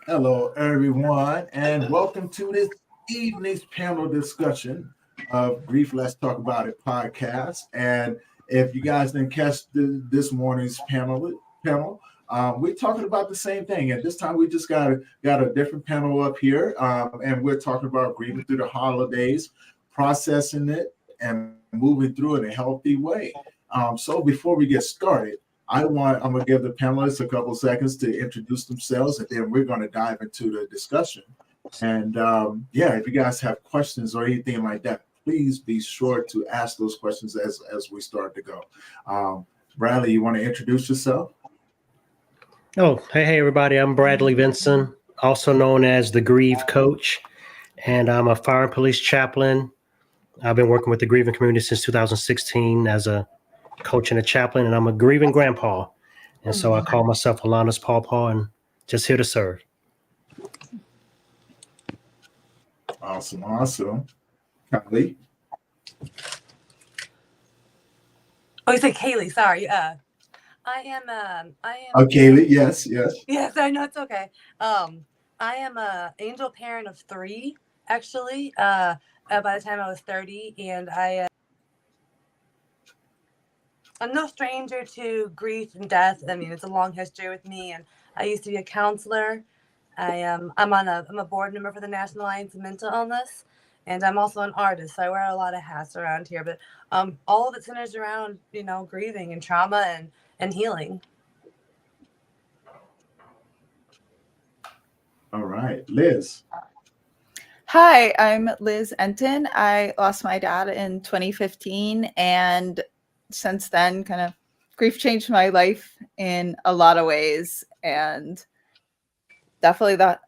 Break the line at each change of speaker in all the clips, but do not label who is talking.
Hello, everyone, and welcome to this evening's panel discussion of Grief Let's Talk About It podcast. And if you guys didn't catch this morning's panel, we're talking about the same thing. And this time we just got a different panel up here, and we're talking about grieving through the holidays, processing it, and moving through it in a healthy way. So before we get started, I'm gonna give the panelists a couple seconds to introduce themselves, and then we're gonna dive into the discussion. And yeah, if you guys have questions or anything like that, please be sure to ask those questions as we start to go. Bradley, you want to introduce yourself?
Oh, hey, everybody. I'm Bradley Vinson, also known as the Grieve Coach, and I'm a fire and police chaplain. I've been working with the grieving community since 2016 as a coach and a chaplain, and I'm a grieving grandpa. And so I call myself Alana's Pawpaw and just here to serve.
Awesome. Kylie?
Oh, you said Kaylee. Sorry. I am.
Oh, Kaylee. Yes.
Yes, I know it's okay. I am a angel parent of 3, actually. By the time I was 30, and I'm no stranger to grief and death. I mean, it's a long history with me, and I used to be a counselor. I'm a board member for the National Alliance of Mental Illness, and I'm also an artist. So I wear a lot of hats around here, but all of it centers around grieving and trauma and healing.
All right, Liz.
Hi, I'm Liz Enton. I lost my dad in 2015, and since then, kind of grief changed my life in a lot of ways, and definitely that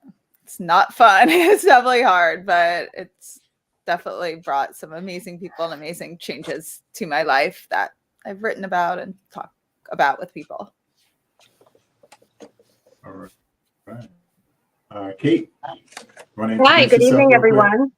it's not fun. It's definitely hard, but it's definitely brought some amazing people and amazing changes to my life that I've written about and talk about with people.
All right. Kate.
Hi, good evening, everyone.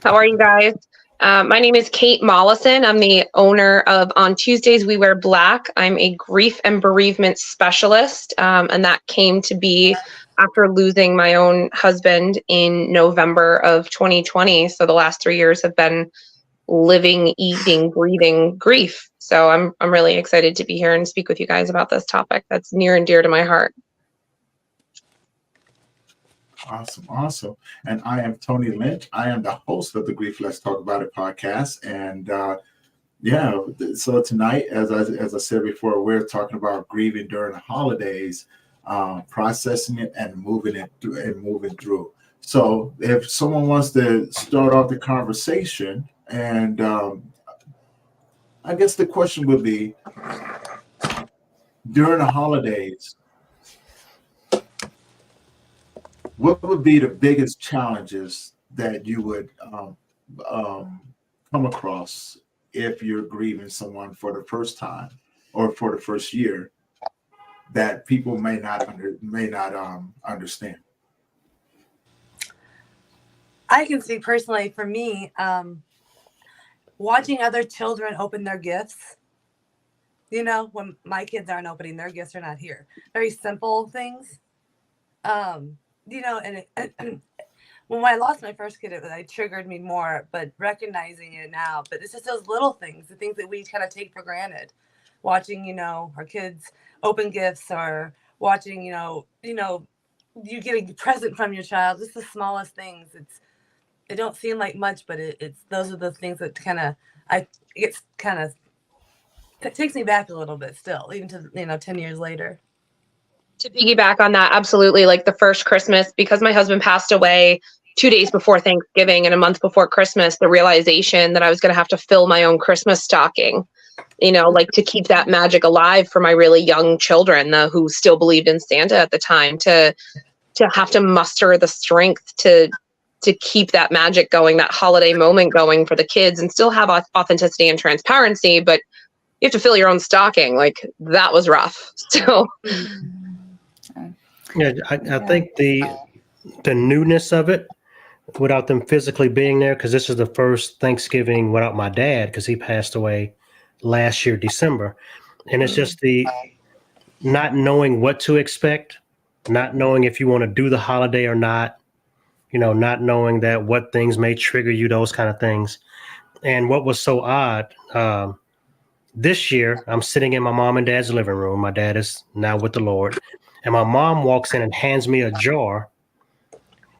How are you guys? My name is Kate Mollison. I'm the owner of On Tuesdays We Wear Black. I'm a grief and bereavement specialist, and that came to be after losing my own husband in November of 2020. So the last 3 years have been living, eating, breathing grief. So I'm really excited to be here and speak with you guys about this topic that's near and dear to my heart.
Awesome. And I am Tony Lynch. I am the host of the Grief Let's Talk About It podcast. And so tonight, as I said before, we're talking about grieving during the holidays, processing it and moving through. So if someone wants to start off the conversation, and I guess the question would be, during the holidays, what would be the biggest challenges that you would come across if you're grieving someone for the first time or for the first year that people may not understand?
I can speak personally for me, watching other children open their gifts. When my kids aren't opening their gifts, are not here. Very simple things. And when I lost my first kid, it triggered me more, but recognizing it now, but it's just those little things, the things that we kind of take for granted. Watching, our kids open gifts, or watching, you get a present from your child, just the smallest things. It don't seem like much, but it's those are the things that it takes me back a little bit still, even to 10 years later.
To piggyback on that, absolutely. Like the first Christmas, because my husband passed away 2 days before Thanksgiving and a month before Christmas, the realization that I was going to have to fill my own Christmas stocking, to keep that magic alive for my really young children who still believed in Santa at the time, to have to muster the strength to keep that magic going, that holiday moment going for the kids, and still have authenticity and transparency, but you have to fill your own stocking. Like that was rough. So
Yeah, I think the newness of it, without them physically being there, because this is the first Thanksgiving without my dad, because he passed away last year, December. And it's just the not knowing what to expect, not knowing if you want to do the holiday or not, not knowing that what things may trigger you, those kind of things. And what was so odd, this year, I'm sitting in my mom and dad's living room. My dad is now with the Lord. And my mom walks in and hands me a jar.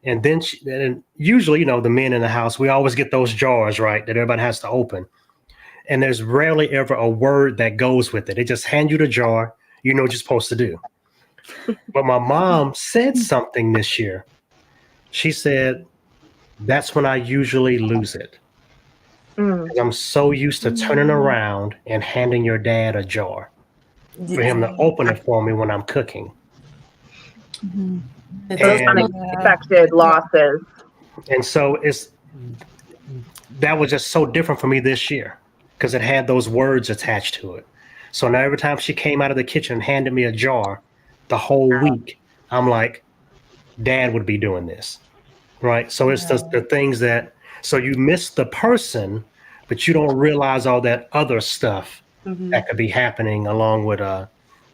And then and usually, the men in the house, we always get those jars, right, that everybody has to open. And there's rarely ever a word that goes with it. They just hand you the jar, you know what you're supposed to do. But my mom said something this year. She said, that's when I usually lose it. I'm so used to turning around and handing your dad a jar for him to open it for me when I'm cooking.
It's
Those
so
unexpected losses.
And so that was just so different for me this year because it had those words attached to it. So now every time she came out of the kitchen and handed me a jar the whole week, I'm like, Dad would be doing this, right? So it's the things that, so you miss the person, but you don't realize all that other stuff that could be happening along with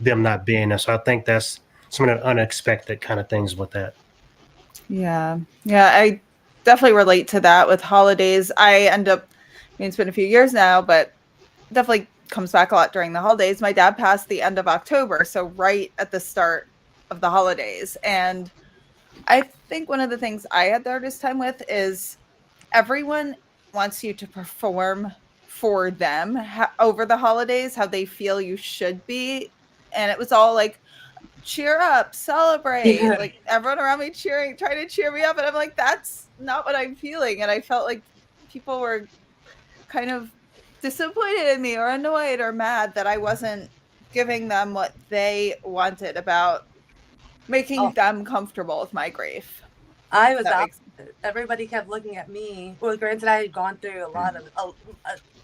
them not being there. So I think that's some of the unexpected kind of things with that.
Yeah. I definitely relate to that with holidays. I end up, it's been a few years now, but definitely comes back a lot during the holidays. My dad passed the end of October, so right at the start of the holidays. And I think one of the things I had the hardest time with is everyone wants you to perform for them over the holidays, how they feel you should be. And it was all like, cheer up, celebrate, like everyone around me trying to cheer me up. And I'm like, that's not what I'm feeling. And I felt like people were kind of disappointed in me or annoyed or mad that I wasn't giving them what they wanted about making them comfortable with my grief.
I was everybody kept looking at me. Well, granted, I had gone through a lot of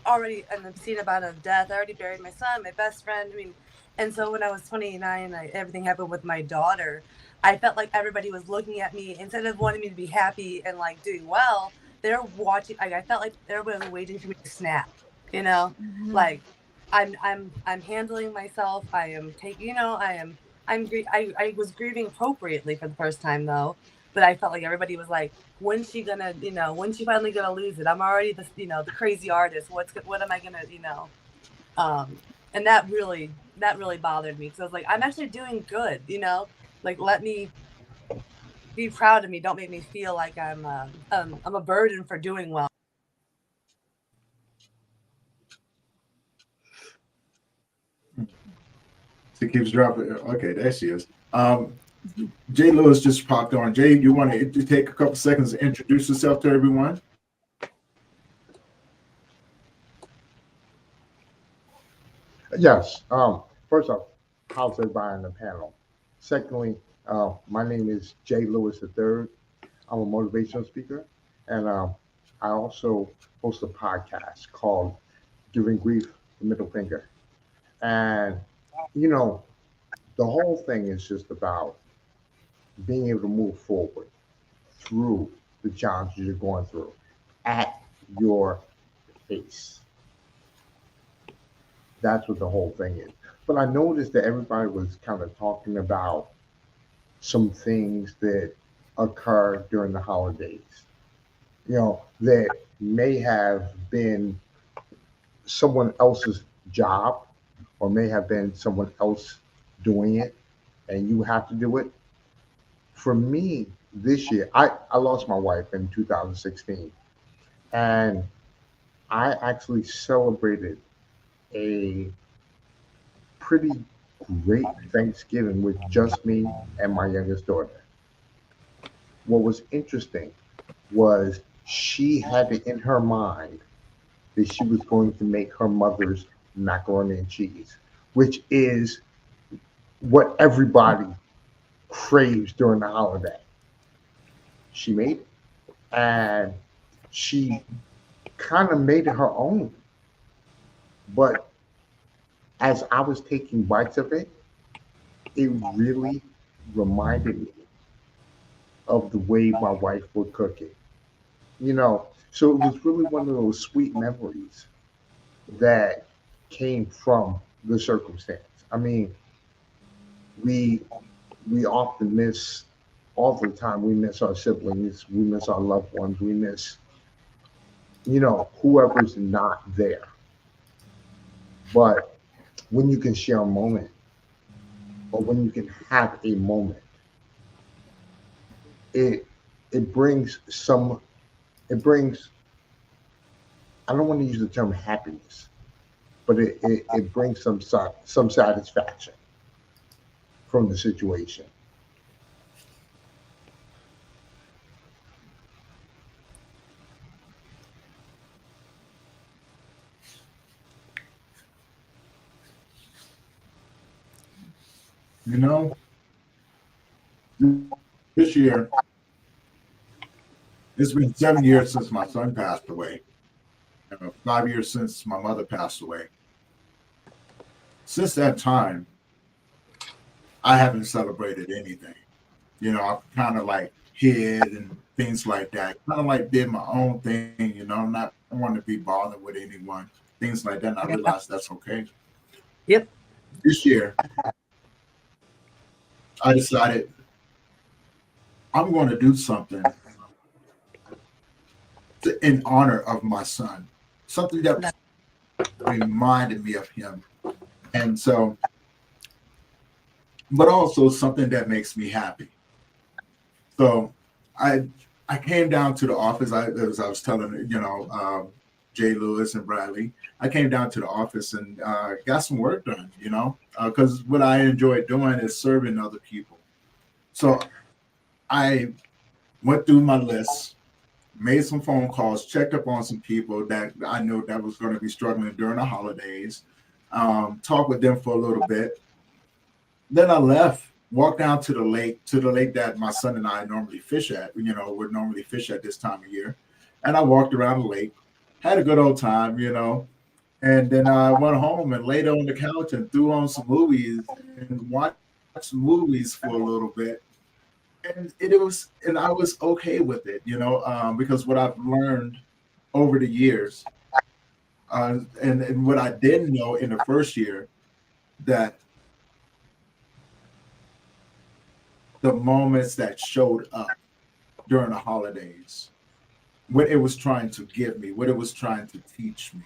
already an obscene amount of death. I already buried my son, my best friend. I mean, and so when I was 29, everything happened with my daughter. I felt like everybody was looking at me instead of wanting me to be happy and like doing well. They're watching. I felt like everybody was waiting for me to snap. Like I'm handling myself. I am taking. I was grieving appropriately for the first time though. But I felt like everybody was like, when's she gonna, when's she finally gonna lose it? I'm already the crazy artist. What am I gonna, and that really bothered me because I was like, I'm actually doing good, like let me be proud of me. Don't make me feel like I'm a burden for doing well.
She keeps dropping. Okay, there she is. Jay Lewis just popped on. Jay, you want to take a couple seconds to introduce yourself to everyone?
Yes. First off, how's everybody on the panel? Secondly, my name is Jay Lewis III. I'm a motivational speaker, and I also host a podcast called Giving Grief the Middle Finger. And, the whole thing is just about being able to move forward through the challenges you're going through at your pace. That's what the whole thing is. But I noticed that everybody was kind of talking about some things that occur during the holidays, that may have been someone else's job or may have been someone else doing it and you have to do it. For me, this year, I lost my wife in 2016, and I actually celebrated a pretty great Thanksgiving with just me and my youngest daughter. What was interesting was she had it in her mind that she was going to make her mother's macaroni and cheese, which is what everybody craves during the holiday. She made it, and she kind of made it her own. But as I was taking bites of it, it really reminded me of the way my wife would cook it. So it was really one of those sweet memories that came from the circumstance. I mean, we we often miss, all the time, we miss our siblings, we miss our loved ones, we miss, whoever's not there. But when you can share a moment, or when you can have a moment, it it brings some, it brings, I don't want to use the term happiness, but it brings some satisfaction from the situation.
You know, this year, it's been 7 years since my son passed away, 5 years since my mother passed away. Since that time, I haven't celebrated anything. I kind of like hid and things like that. Kind of like did my own thing. I'm not want to be bothered with anyone, things like that. And I realized that's okay.
Yep.
This year, I decided I'm going to do something in honor of my son, something that reminded me of him. And so, but also something that makes me happy. So I came down to the office. As I was telling Jay Lewis and Bradley, I came down to the office and got some work done. Because what I enjoy doing is serving other people. So I went through my list, made some phone calls, checked up on some people that I knew that was going to be struggling during the holidays. Talked with them for a little bit. Then I left, walked down to the lake that my son and I normally fish at. Would normally fish at this time of year. And I walked around the lake, had a good old time, And then I went home and laid on the couch and threw on some movies and watched some movies for a little bit. And I was okay with it, because what I've learned over the years, and what I didn't know in the first year, that the moments that showed up during the holidays, what it was trying to give me, what it was trying to teach me,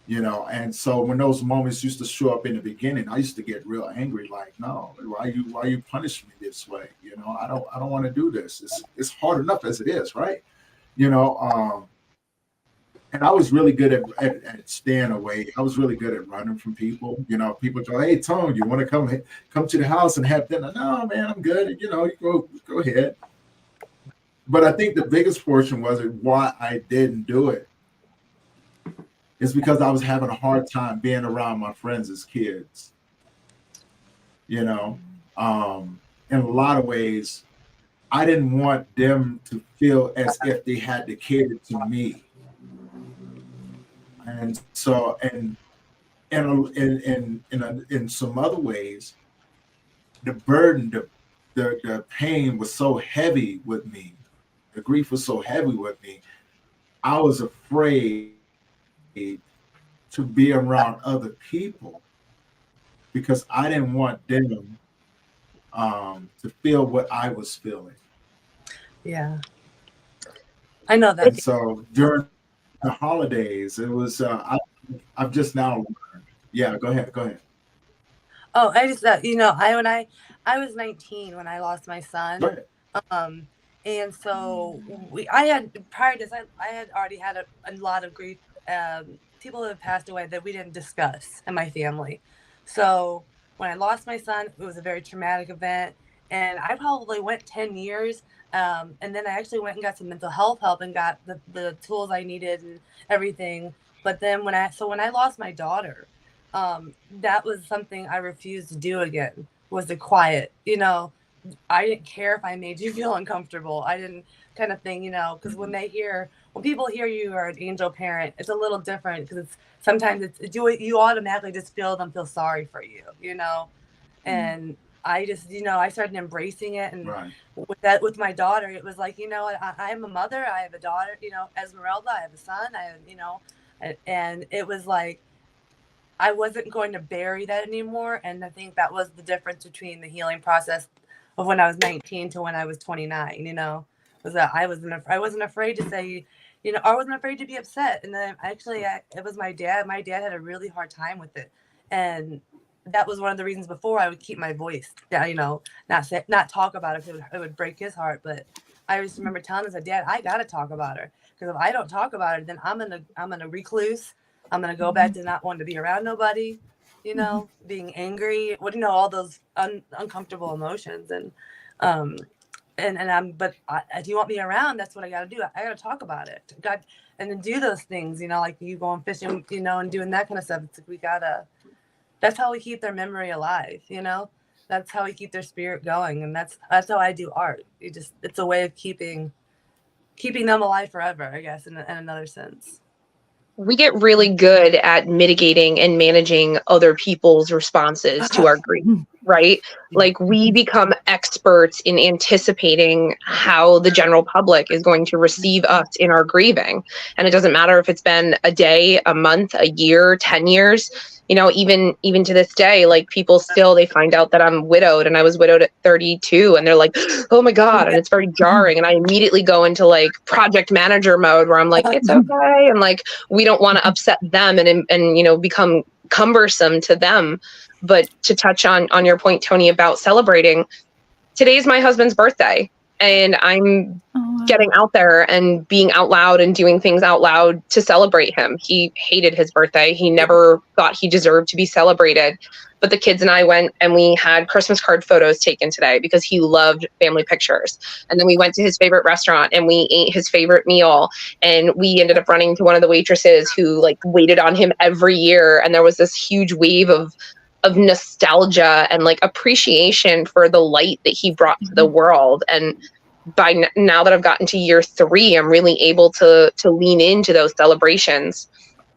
And so when those moments used to show up in the beginning, I used to get real angry, like, no, why you punish me this way? I don't want to do this. It's hard enough as it is, right? And I was really good at staying away. I was really good at running from people. People go, "Hey, Tone, you want to come to the house and have dinner?" No, man, I'm good. You go ahead. But I think the biggest portion was why I didn't do it is because I was having a hard time being around my friends as kids. In a lot of ways, I didn't want them to feel as if they had to cater to me. And so, and in some other ways, the burden, the pain was so heavy with me. The grief was so heavy with me. I was afraid to be around other people because I didn't want them to feel what I was feeling.
Yeah. I know that.
And so during the holidays, it was, I've just now learned. Yeah, go ahead.
Oh, I just, I was 19 when I lost my son.
Go ahead.
And so I had already had a lot of grief. People that have passed away that we didn't discuss in my family. So when I lost my son, it was a very traumatic event. And I probably went 10 years. And then I actually went and got some mental health help and got the tools I needed and everything. But then when I lost my daughter, that was something I refused to do again, was the quiet. I didn't care if I made you feel uncomfortable. I didn't kind of thing, because when people hear you are an angel parent, it's a little different because sometimes you automatically just feel sorry for you, and I just, I started embracing it. And
Right.
with my daughter, it was like, I'm a mother, I have a daughter, Esmeralda, I have a son, and it was like, I wasn't going to bury that anymore. And I think that was the difference between the healing process of when I was 19 to when I was 29. Was that I wasn't afraid to say, I wasn't afraid to be upset. And then it was my dad. My dad had a really hard time with it, and that was one of the reasons before I would keep my voice down, not talk about it. It would break his heart. But I just remember telling him, Dad, I got to talk about her, because if I don't talk about it, then I'm gonna recluse. I'm gonna go back to not wanting to be around nobody, being angry. All those uncomfortable emotions. And if you want me around, that's what I got to do. I got to talk about it. And then do those things, like you going fishing, and doing that kind of stuff. It's like that's how we keep their memory alive, That's how we keep their spirit going, and that's how I do art. It's a way of keeping them alive forever, I guess, in another sense.
We get really good at mitigating and managing other people's responses to our grief, right? Like we become experts in anticipating how the general public is going to receive us in our grieving. And it doesn't matter if it's been a day, a month, a year, 10 years, even to this day, like people still, they find out that I'm widowed, and I was widowed at 32, and they're like, oh my God. And it's very jarring. And I immediately go into like project manager mode where I'm like, it's okay. And like, we don't want to upset them and become cumbersome to them. But to touch on your point, Tony, about celebrating, today's my husband's birthday, and I'm getting out there and being out loud and doing things out loud to celebrate him. He hated his birthday. He never thought he deserved to be celebrated. But the kids and I went and we had Christmas card photos taken today because he loved family pictures. And then we went to his favorite restaurant and we ate his favorite meal. And we ended up running to one of the waitresses who like waited on him every year. And there was this huge wave of nostalgia and like appreciation for the light that he brought to the world. And by now that I've gotten to year 3, I'm really able to lean into those celebrations.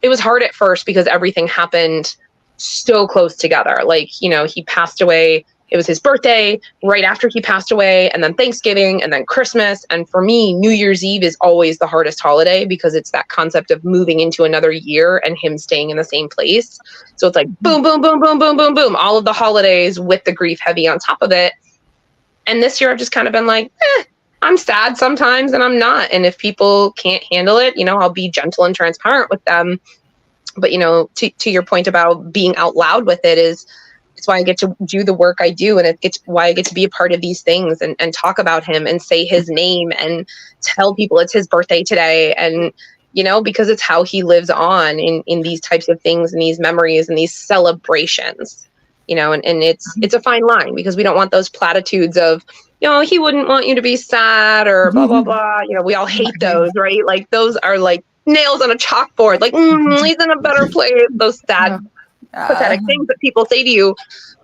It was hard at first because everything happened so close together. Like, he passed away. It was his birthday right after he passed away, and then Thanksgiving, and then Christmas. And for me, New Year's Eve is always the hardest holiday because it's that concept of moving into another year and him staying in the same place. So it's like boom, boom, boom, boom, boom, boom, boom, all of the holidays with the grief heavy on top of it. And this year I've just kind of been like, I'm sad sometimes and I'm not. And if people can't handle it, I'll be gentle and transparent with them. But, to your point about being out loud with it it's why I get to do the work I do. And it's why I get to be a part of these things and talk about him and say his name and tell people it's his birthday today. And, because it's how he lives on in these types of things and these memories and these celebrations, and it's a fine line because we don't want those platitudes of, he wouldn't want you to be sad or blah, blah, blah. We all hate those, right? Like those are like nails on a chalkboard, like he's in a better place. Those sad, pathetic things that people say to you.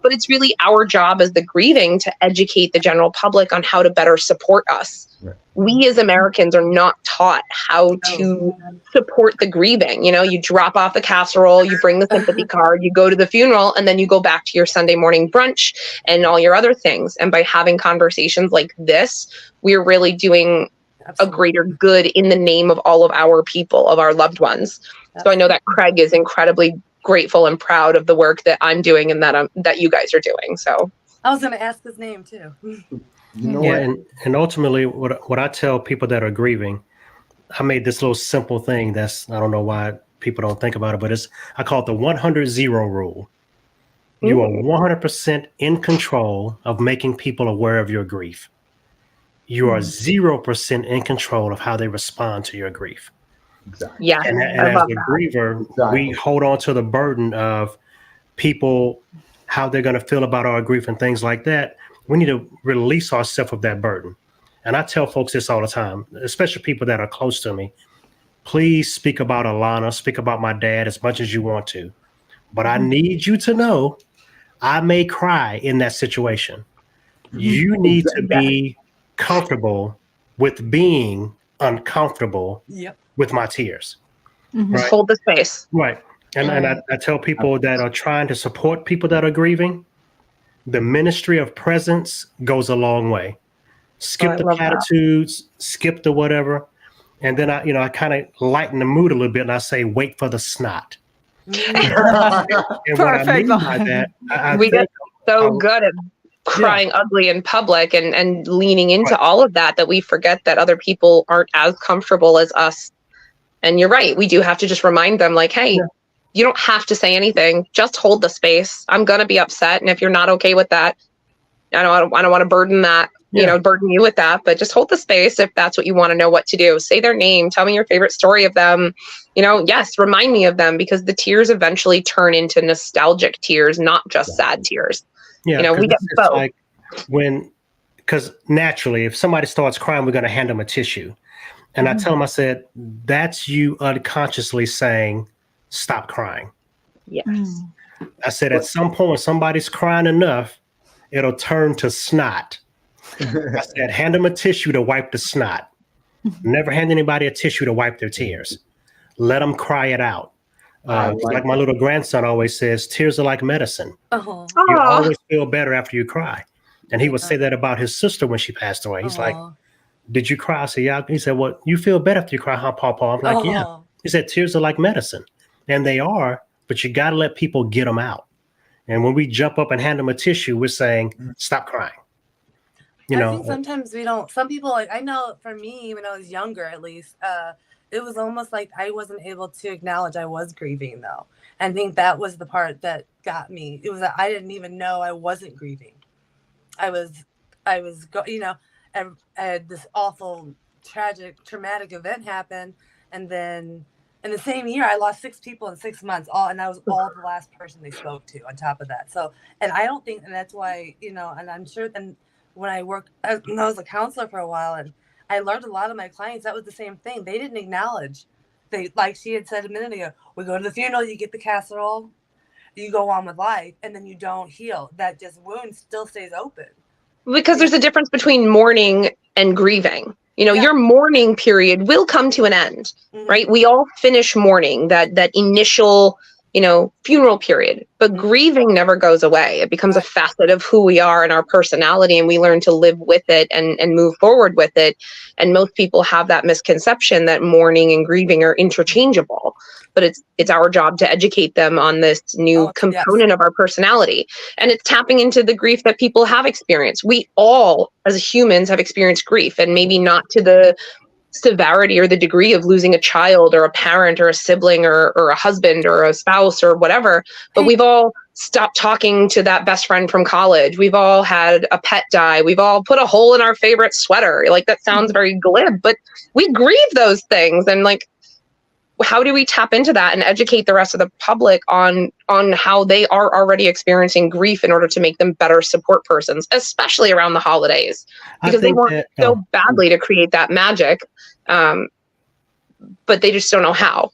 But it's really our job as the grieving to educate the general public on how to better support us. Right. We as Americans are not taught how to support the grieving. You drop off the casserole, you bring the sympathy card, you go to the funeral, and then you go back to your Sunday morning brunch and all your other things. And by having conversations like this, we're really doing a greater good in the name of all of our people, of our loved ones. So I know that Craig is incredibly grateful and proud of the work that I'm doing and that you guys are doing. So
I was going to ask his name too.
And ultimately what I tell people that are grieving, I made this little simple thing I don't know why people don't think about it, but I call it the 100-0 rule. You are 100% in control of making people aware of your grief. You are 0% in control of how they respond to your grief.
Exactly.
Yeah.
And as a griever, we hold on to the burden of people, how they're going to feel about our grief and things like that. We need to release ourselves of that burden. And I tell folks this all the time, especially people that are close to me. Please speak about Alana, speak about my dad as much as you want to. But I need you to know I may cry in that situation. You need to be comfortable with being uncomfortable with my tears.
Right? Hold the space.
Right. And I tell people that are trying to support people that are grieving, the ministry of presence goes a long way. Skip the platitudes, skip the whatever. And then I kind of lighten the mood a little bit and I say, wait for the snot. And what I mean by that,
we get so good at crying ugly in public and leaning into all of that, that we forget that other people aren't as comfortable as us. And you're right. We do have to just remind them like, hey, you don't have to say anything. Just hold the space. I'm going to be upset. And if you're not okay with that, I don't want to burden that, burden you with that, but just hold the space. If that's what you want to know what to do, say their name, tell me your favorite story of them. Yes, remind me of them, because the tears eventually turn into nostalgic tears, not just sad tears.
Yeah,
we get both.
Like because naturally, if somebody starts crying, we're going to hand them a tissue. And I tell them, I said, that's you unconsciously saying, stop crying.
Yes.
I said, at some point, when somebody's crying enough, it'll turn to snot. I said, hand them a tissue to wipe the snot. Never hand anybody a tissue to wipe their tears. Let them cry it out. Like my little grandson always says, tears are like medicine.
Oh.
You always feel better after you cry. And he would say that about his sister when she passed away. He's like, did you cry? I said, yeah. He said, well, you feel better after you cry, huh, Pawpaw? I'm like, yeah. He said, tears are like medicine. And they are, but you got to let people get them out. And when we jump up and hand them a tissue, we're saying, stop crying.
I think sometimes we don't, some people, like, I know for me, when I was younger, at least, it was almost like I wasn't able to acknowledge I was grieving, though. And I think that was the part that got me. It was that I didn't even know I wasn't grieving. I had this awful, traumatic event happen. And then in the same year, I lost 6 people in 6 months, and I was all the last person they spoke to on top of that. So, and I don't think, and that's why, and I'm sure then when I was a counselor for a while, and I learned a lot of my clients, that was the same thing. They didn't acknowledge. Like she had said a minute ago, we go to the funeral, you get the casserole, you go on with life, and then you don't heal. That just wound still stays open.
Because there's a difference between mourning and grieving. Your mourning period will come to an end, right? We all finish mourning, that initial, funeral period, but grieving never goes away. It becomes a facet of who we are and our personality, and we learn to live with it and move forward with it. And most people have that misconception that mourning and grieving are interchangeable, but it's our job to educate them on this new component of our personality. And it's tapping into the grief that people have experienced. We all, as humans, have experienced grief, and maybe not to the severity or the degree of losing a child or a parent or a sibling or a husband or a spouse or whatever. But we've all stopped talking to that best friend from college. We've all had a pet die. We've all put a hole in our favorite sweater. Like, that sounds very glib, but we grieve those things. And like, how do we tap into that and educate the rest of the public on how they are already experiencing grief in order to make them better support persons, especially around the holidays, because they want so badly to create that magic, but they just don't know how.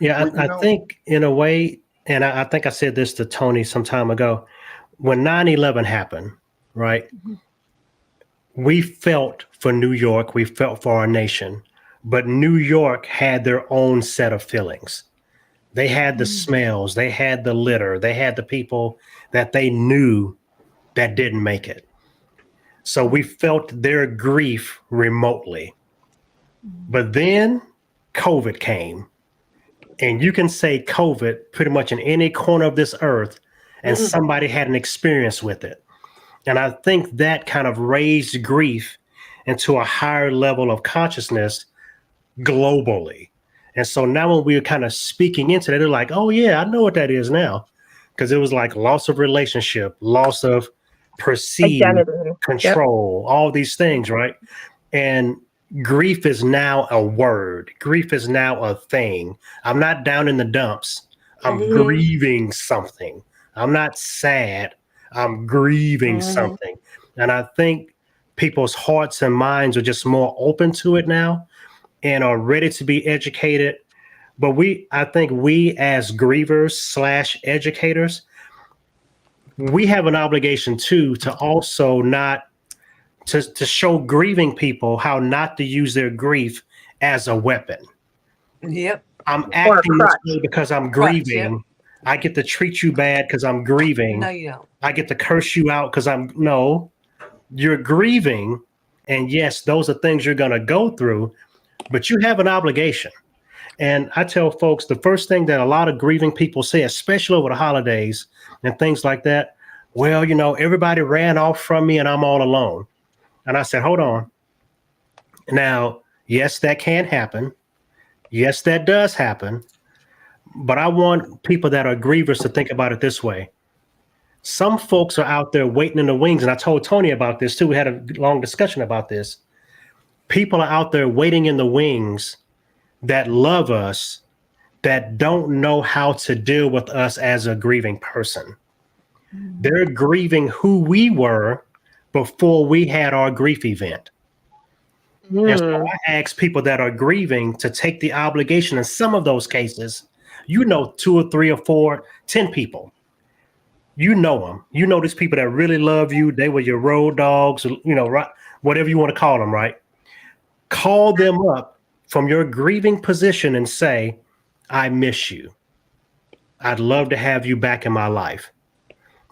Yeah, I think in a way, and I think I said this to Tony some time ago, when 9/11 happened, right? We felt for New York, we felt for our nation. But New York had their own set of feelings. They had the smells, they had the litter, they had the people that they knew that didn't make it. So we felt their grief remotely. But then COVID came, and you can say COVID pretty much in any corner of this earth, and somebody had an experience with it. And I think that kind of raised grief into a higher level of consciousness globally. And so now when we're kind of speaking into that, they're like, oh yeah, I know what that is now. Because it was like loss of relationship, loss of perceived identity, control, all these things, right? And grief is now a word. Grief is now a thing. I'm not down in the dumps. I'm grieving something. I'm not sad. I'm grieving something. And I think people's hearts and minds are just more open to it now and are ready to be educated. But I think we as grievers / educators, we have an obligation too to also not to show grieving people how not to use their grief as a weapon.
Yep.
I'm acting this way because I'm grieving. Yep. I get to treat you bad because I'm grieving.
No, you don't.
I get to curse you out because you're grieving. And yes, those are things you're going to go through, but you have an obligation. And I tell folks, the first thing that a lot of grieving people say, especially over the holidays and things like that, well, everybody ran off from me and I'm all alone. And I said, hold on. Now, yes, that can happen. Yes, that does happen. But I want people that are grievers to think about it this way. Some folks are out there waiting in the wings. And I told Tony about this too. We had a long discussion about this. People are out there waiting in the wings that love us, that don't know how to deal with us as a grieving person. They're grieving who we were before we had our grief event. And so I ask people that are grieving to take the obligation in some of those cases. 2 or 3 or 4, 10 people. You know them. You know these people that really love you. They were your road dogs, right, whatever you want to call them, right? Call them up from your grieving position and say, I miss you. I'd love to have you back in my life.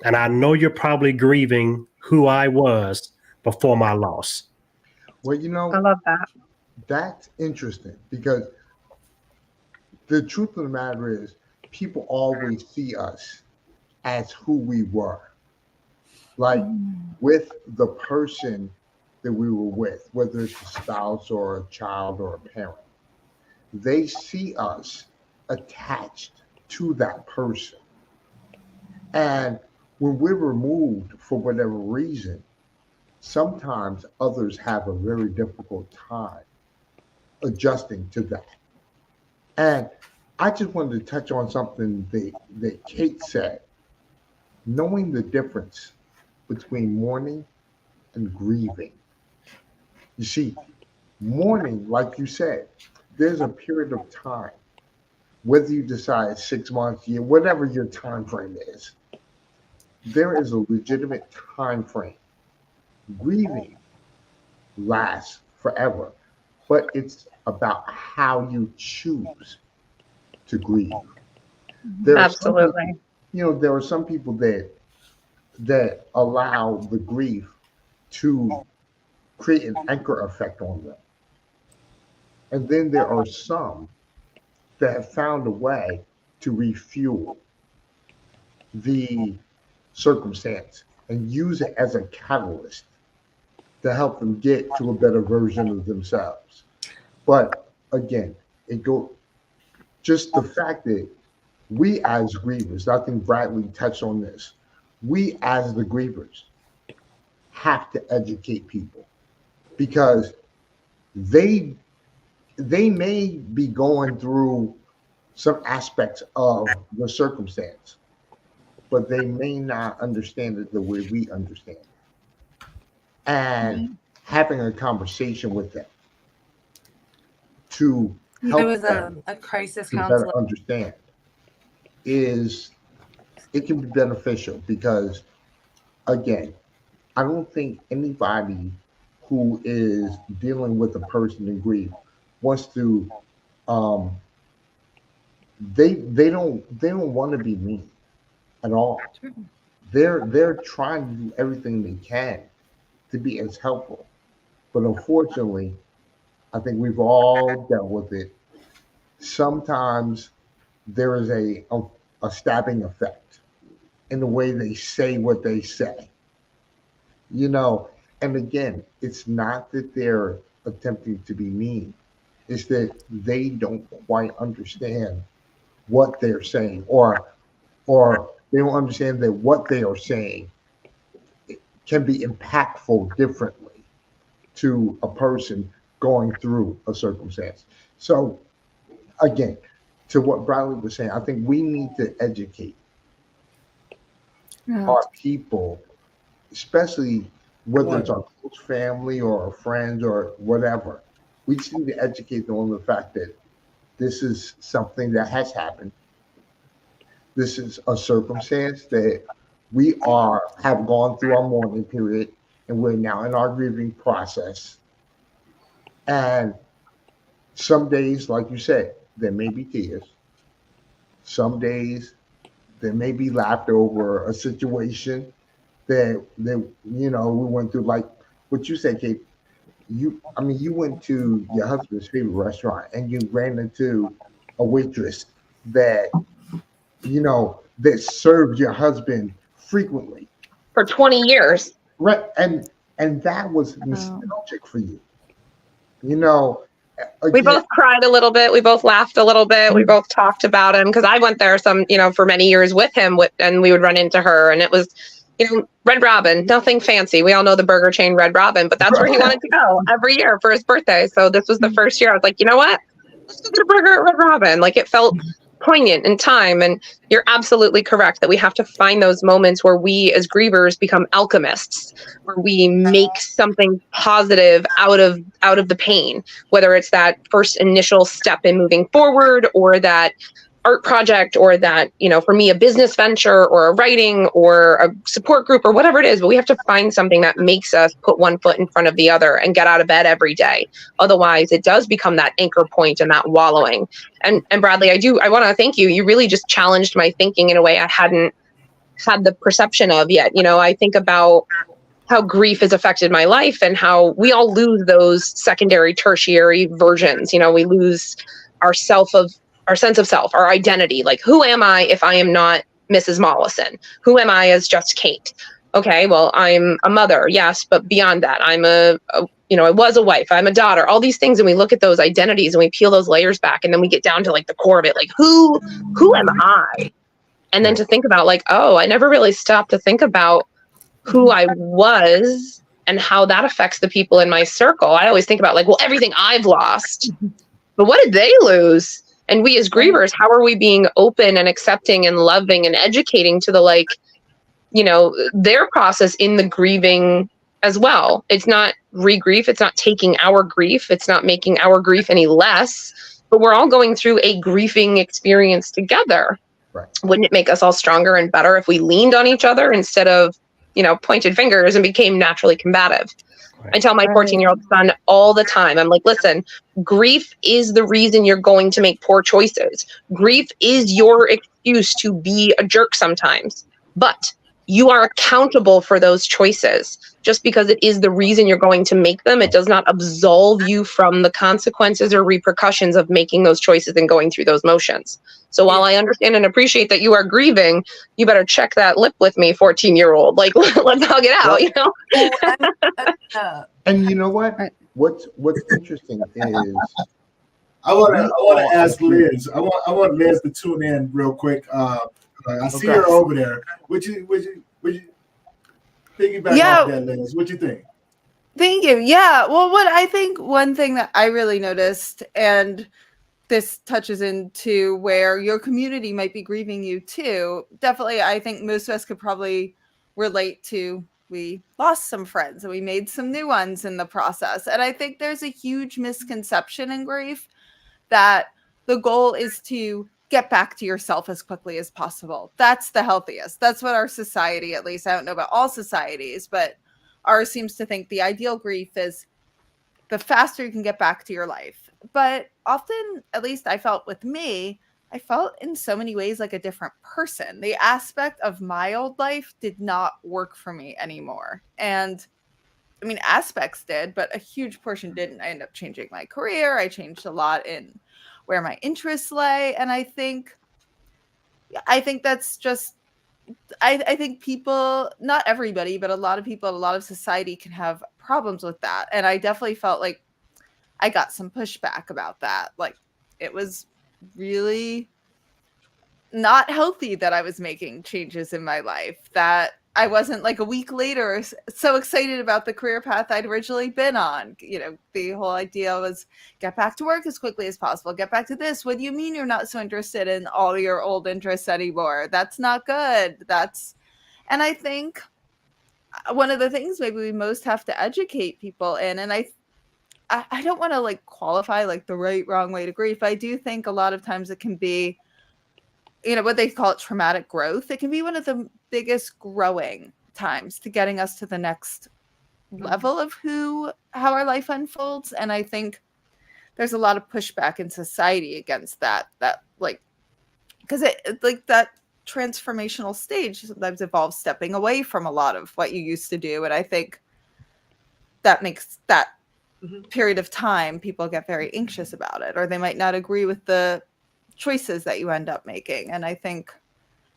And I know you're probably grieving who I was before my loss.
Well,
I love that.
that's interesting because the truth of the matter is people always see us as who we were. Like with the person that we were with, whether it's a spouse or a child or a parent, they see us attached to that person. And when we're removed for whatever reason, sometimes others have a very difficult time adjusting to that. And I just wanted to touch on something that Kate said, knowing the difference between mourning and grieving. You see, mourning, like you said, there's a period of time, whether you decide 6 months, year, whatever your time frame is, there is a legitimate time frame. Grieving lasts forever, but it's about how you choose to grieve. There are some people-
Absolutely.
there are some people that allow the grief to create an anchor effect on them. And then there are some that have found a way to refuel the circumstance and use it as a catalyst to help them get to a better version of themselves. But again, just the fact that we as grievers, I think Bradley touched on this, we as the grievers have to educate people because they may be going through some aspects of the circumstance, but they may not understand it the way we understand it. And having a conversation with them to
There
help
was
them
a crisis
to
counselor.
better understand it can be beneficial because, again, I don't think anybody who is dealing with a person in grief wants to they don't want to be mean at all. They're trying to do everything they can to be as helpful, but unfortunately, I think we've all dealt with it. Sometimes there is a stabbing effect in the way they say what they say. And again, it's not that they're attempting to be mean. It's that they don't quite understand what they're saying or they don't understand that what they are saying can be impactful differently to a person going through a circumstance. So again, to what Bradley was saying, I think we need to educate our people, especially whether it's our close family or our friends or whatever. We just need to educate them on the fact that this is something that has happened. This is a circumstance that we have gone through our mourning period, and we're now in our grieving process. And some days, like you said, there may be tears. Some days there may be laughter over a situation that we went through, like what you said, Kate. You went to your husband's favorite restaurant and you ran into a waitress that that served your husband frequently.
for 20 years.
Right, and that was nostalgic for you. You know,
We both cried a little bit. We both laughed a little bit. We both talked about him because I went there for many years with him, and we would run into her, and it was, Red Robin, nothing fancy. We all know the burger chain Red Robin, but that's where he wanted to go every year for his birthday. So this was the first year I was like, you know what? Let's go get a burger at Red Robin. Like, it felt poignant in time. And you're absolutely correct that we have to find those moments where we as grievers become alchemists, where we make something positive out of the pain, whether it's that first initial step in moving forward, or that art project, or that, for me, a business venture or a writing or a support group or whatever it is. But we have to find something that makes us put one foot in front of the other and get out of bed every day. Otherwise, it does become that anchor point and that wallowing. And Bradley, I want to thank you. You really just challenged my thinking in a way I hadn't had the perception of yet. I think about how grief has affected my life and how we all lose those secondary, tertiary versions. We lose our sense of self, our identity. Like, who am I if I am not Mrs. Mollison? Who am I as just Kate? Okay, well, I'm a mother, yes, but beyond that, I'm I was a wife, I'm a daughter, all these things. And we look at those identities and we peel those layers back, and then we get down to like the core of it, like who am I? And then to think about like, oh, I never really stopped to think about who I was and how that affects the people in my circle. I always think about like, well, everything I've lost, but what did they lose? And we as grievers, how are we being open and accepting and loving and educating to the their process in the grieving as well? It's not re-grief. It's not taking our grief. It's not making our grief any less, but we're all going through a grieving experience together.
Right.
Wouldn't it make us all stronger and better if we leaned on each other instead of, pointed fingers and became naturally combative? Right. I tell my 14-year-old son all the time, I'm like, listen, grief is the reason you're going to make poor choices. Grief is your excuse to be a jerk sometimes, but you are accountable for those choices. Just because it is the reason you're going to make them, it does not absolve you from the consequences or repercussions of making those choices and going through those motions. So while I understand and appreciate that you are grieving, you better check that lip with me, 14-year-old. Like, let's hug it out,
And you know what? What's interesting is
I want to ask Liz. I want Liz to tune in real quick. I see her over there. Would you piggyback off that, Liz? What you think?
Thank you. Yeah. Well, what I think one thing that I really noticed, and this touches into where your community might be grieving you too. Definitely, I think most of us could probably relate to, we lost some friends and we made some new ones in the process. And I think there's a huge misconception in grief that the goal is to get back to yourself as quickly as possible. That's the healthiest. That's what our society, at least, I don't know about all societies, but ours seems to think the ideal grief is the faster you can get back to your life. But often, at least I felt with me, I felt in so many ways like a different person. The aspect of my old life did not work for me anymore. And I mean, aspects did, but a huge portion didn't. I ended up changing my career. I changed a lot in where my interests lay. And I think that's just, I think people, not everybody, but a lot of people, a lot of society can have problems with that. And I definitely felt like I got some pushback about that. Like, it was really not healthy that I was making changes in my life, that I wasn't like a week later so excited about the career path I'd originally been on. The whole idea was get back to work as quickly as possible, get back to this. What do you mean you're not so interested in all your old interests anymore? That's not good. And I think one of the things maybe we most have to educate people in, and I don't want to like qualify like the right, wrong way to grieve. I do think a lot of times it can be, what they call it traumatic growth. It can be one of the biggest growing times to getting us to the next level of how our life unfolds. And I think there's a lot of pushback in society against that like, because it like that transformational stage sometimes involves stepping away from a lot of what you used to do. And I think that makes that period of time, people get very anxious about it, or they might not agree with the choices that you end up making. And I think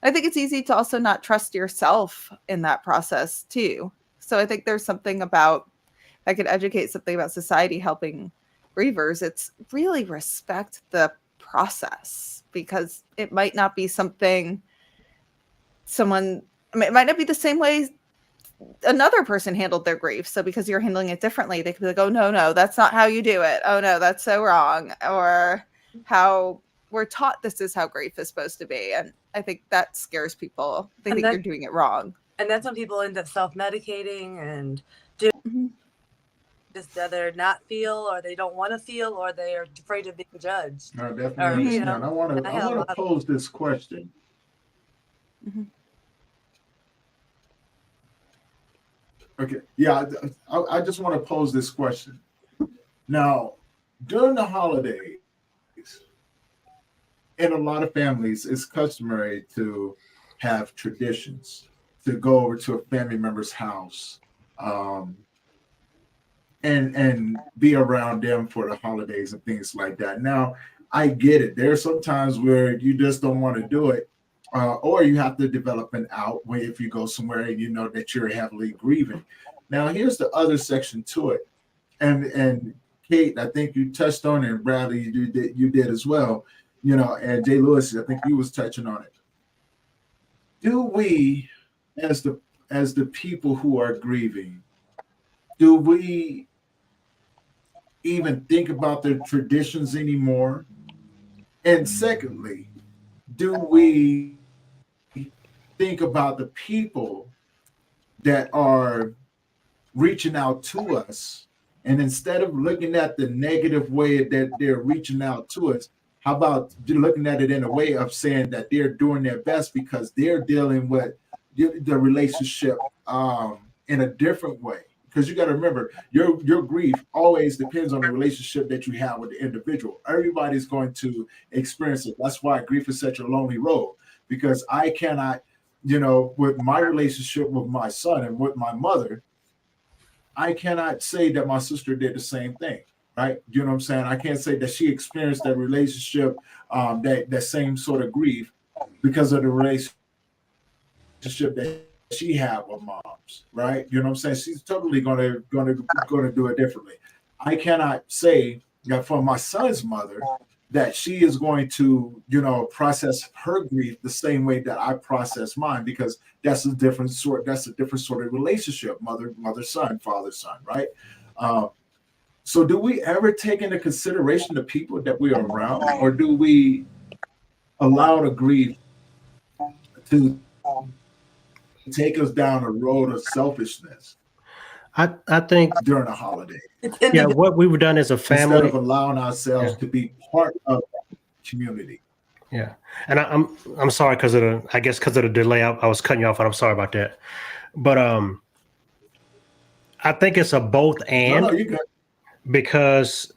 I think it's easy to also not trust yourself in that process too. So I think there's something about, if I could educate something about society helping grievers, it's really respect the process, because it might not be something it might not be the same way another person handled their grief. So because you're handling it differently, they could be like, oh, no, that's not how you do it. Oh, no, that's so wrong. Or how we're taught this is how grief is supposed to be. And I think that scares people. They think you're doing it wrong.
And that's when people end up self-medicating and just either not feel, or they don't want to feel, or they are afraid of being judged.
No, definitely understand. I want to pose this question.
Mhm.
Okay, yeah, I just want to pose this question. Now, during the holidays, in a lot of families, it's customary to have traditions, to go over to a family member's house, and be around them for the holidays and things like that. Now, I get it. There's some times where you just don't want to do it, or you have to develop an out way if you go somewhere and you know that you're heavily grieving. Now, here's the other section to it, and Kate, I think you touched on it, and Bradley, you did as well. You know, and Jay Lewis, I think he was touching on it. Do we, as the people who are grieving, do we even think about their traditions anymore? And secondly, do we think about the people that are reaching out to us, and instead of looking at the negative way that they're reaching out to us, how about looking at it in a way of saying that they're doing their best because they're dealing with the relationship in a different way? Because you got to remember, your grief always depends on the relationship that you have with the individual. Everybody's going to experience it. That's why grief is such a lonely road, because I cannot, with my relationship with my son and with my mother, I cannot say that my sister did the same thing, right? You know what I'm saying? I can't say that she experienced that relationship, that same sort of grief, because of the relationship that she had with moms, right? You know what I'm saying? She's totally gonna do it differently. I cannot say that for my son's mother that she is going to, process her grief the same way that I process mine, because that's a different sort of relationship, mother son, father son, right? So do we ever take into consideration the people that we are around, or do we allow the grief to take us down a road of selfishness?
I think
during the holiday,
what we've done as a family,
instead of allowing ourselves to be part of the community.
Yeah, and I'm sorry because of the delay. I was cutting you off, and I'm sorry about that. But I think it's a both and.
No, you're good.
Because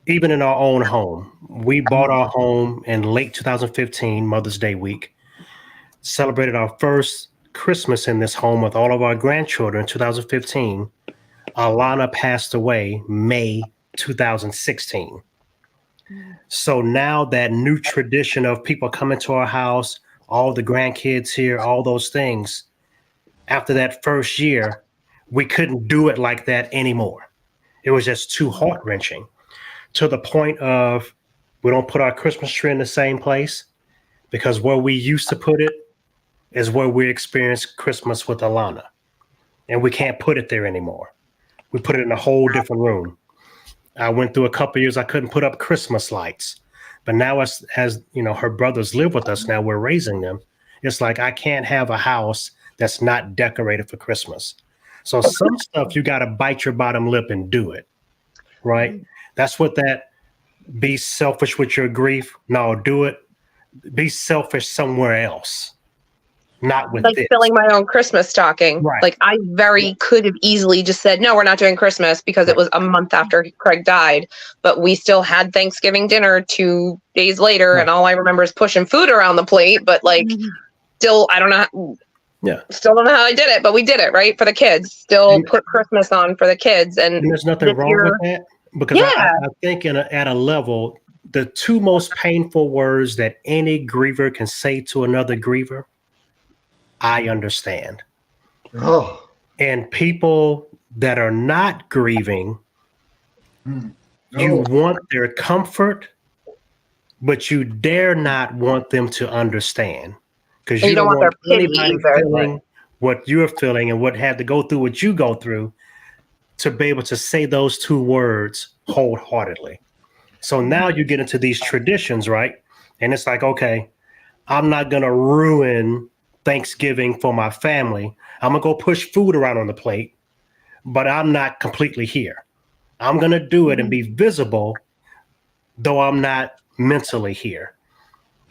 even in our own home, we bought our home in late 2015, Mother's Day week, celebrated our first Christmas in this home with all of our grandchildren in 2015. Alana passed away May 2016. So now that new tradition of people coming to our house, all the grandkids here, all those things, after that first year, we couldn't do it like that anymore. It was just too heart-wrenching, to the point of we don't put our Christmas tree in the same place, because where we used to put it is where we experienced Christmas with Alana, and we can't put it there anymore. We put it in a whole different room. I went through a couple of years I couldn't put up Christmas lights, but now as her brothers live with us now, we're raising them. It's like I can't have a house that's not decorated for Christmas. So some stuff you got to bite your bottom lip and do it, right? That's what that be selfish with your grief. No, do it. Be selfish somewhere else, not with
like
this.
filling my own Christmas stocking.
Right.
Like I could have easily just said, no, we're not doing Christmas, because it was a month after Craig died, but we still had Thanksgiving dinner 2 days later.
Right.
And all I remember is pushing food around the plate, but still, I don't know. Still don't know how I did it, but we did it, right? For the kids. Still put Christmas on for the kids. And
there's nothing wrong with that, because I think at a level, the two most painful words that any griever can say to another griever I understand.
Oh,
And people that are not grieving,
Mm.
you
Oh,
want their comfort, but you dare not want them to understand because
And
you
you don't
don't
want their
want
pity
anybody
either.
feeling what you're feeling and what had to go through what you go through to be able to say those two words wholeheartedly. So now you get into these traditions, right? And it's like, okay, I'm not going to ruin Thanksgiving for my family. I'm going to go push food around on the plate, but I'm not completely here. I'm going to do it and be visible, though I'm not mentally here.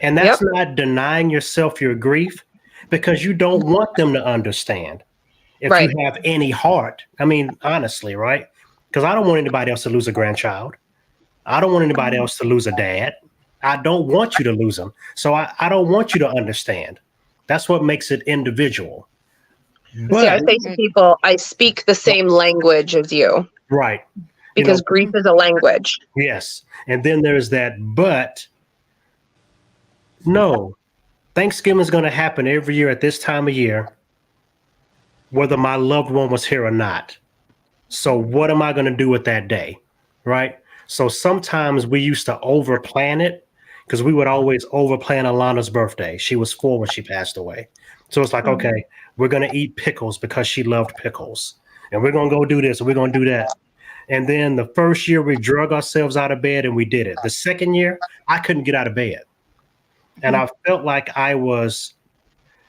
And that's
Yep.
not denying yourself your grief because you don't want them to understand. If
Right.
you have any heart, I mean, honestly, right? Because I don't want anybody else to lose a grandchild. I don't want anybody else to lose a dad. I don't want you to lose them. So I don't want you to understand. That's what makes it individual.
See, I
But,
say to people, I speak the same language as you
right.
because grief is a language.
Yes. And then there's that, but no, Thanksgiving is going to happen every year at this time of year, whether my loved one was here or not. So what am I going to do with that day? Right. So sometimes we used to over plan it because we would always over plan Alana's birthday. She was 4 when she passed away. So it's like, okay, we're going to eat pickles because she loved pickles. And we're going to go do this and we're going to do that. And then the first year we drug ourselves out of bed and we did it. The second year, I couldn't get out of bed. And I felt like I was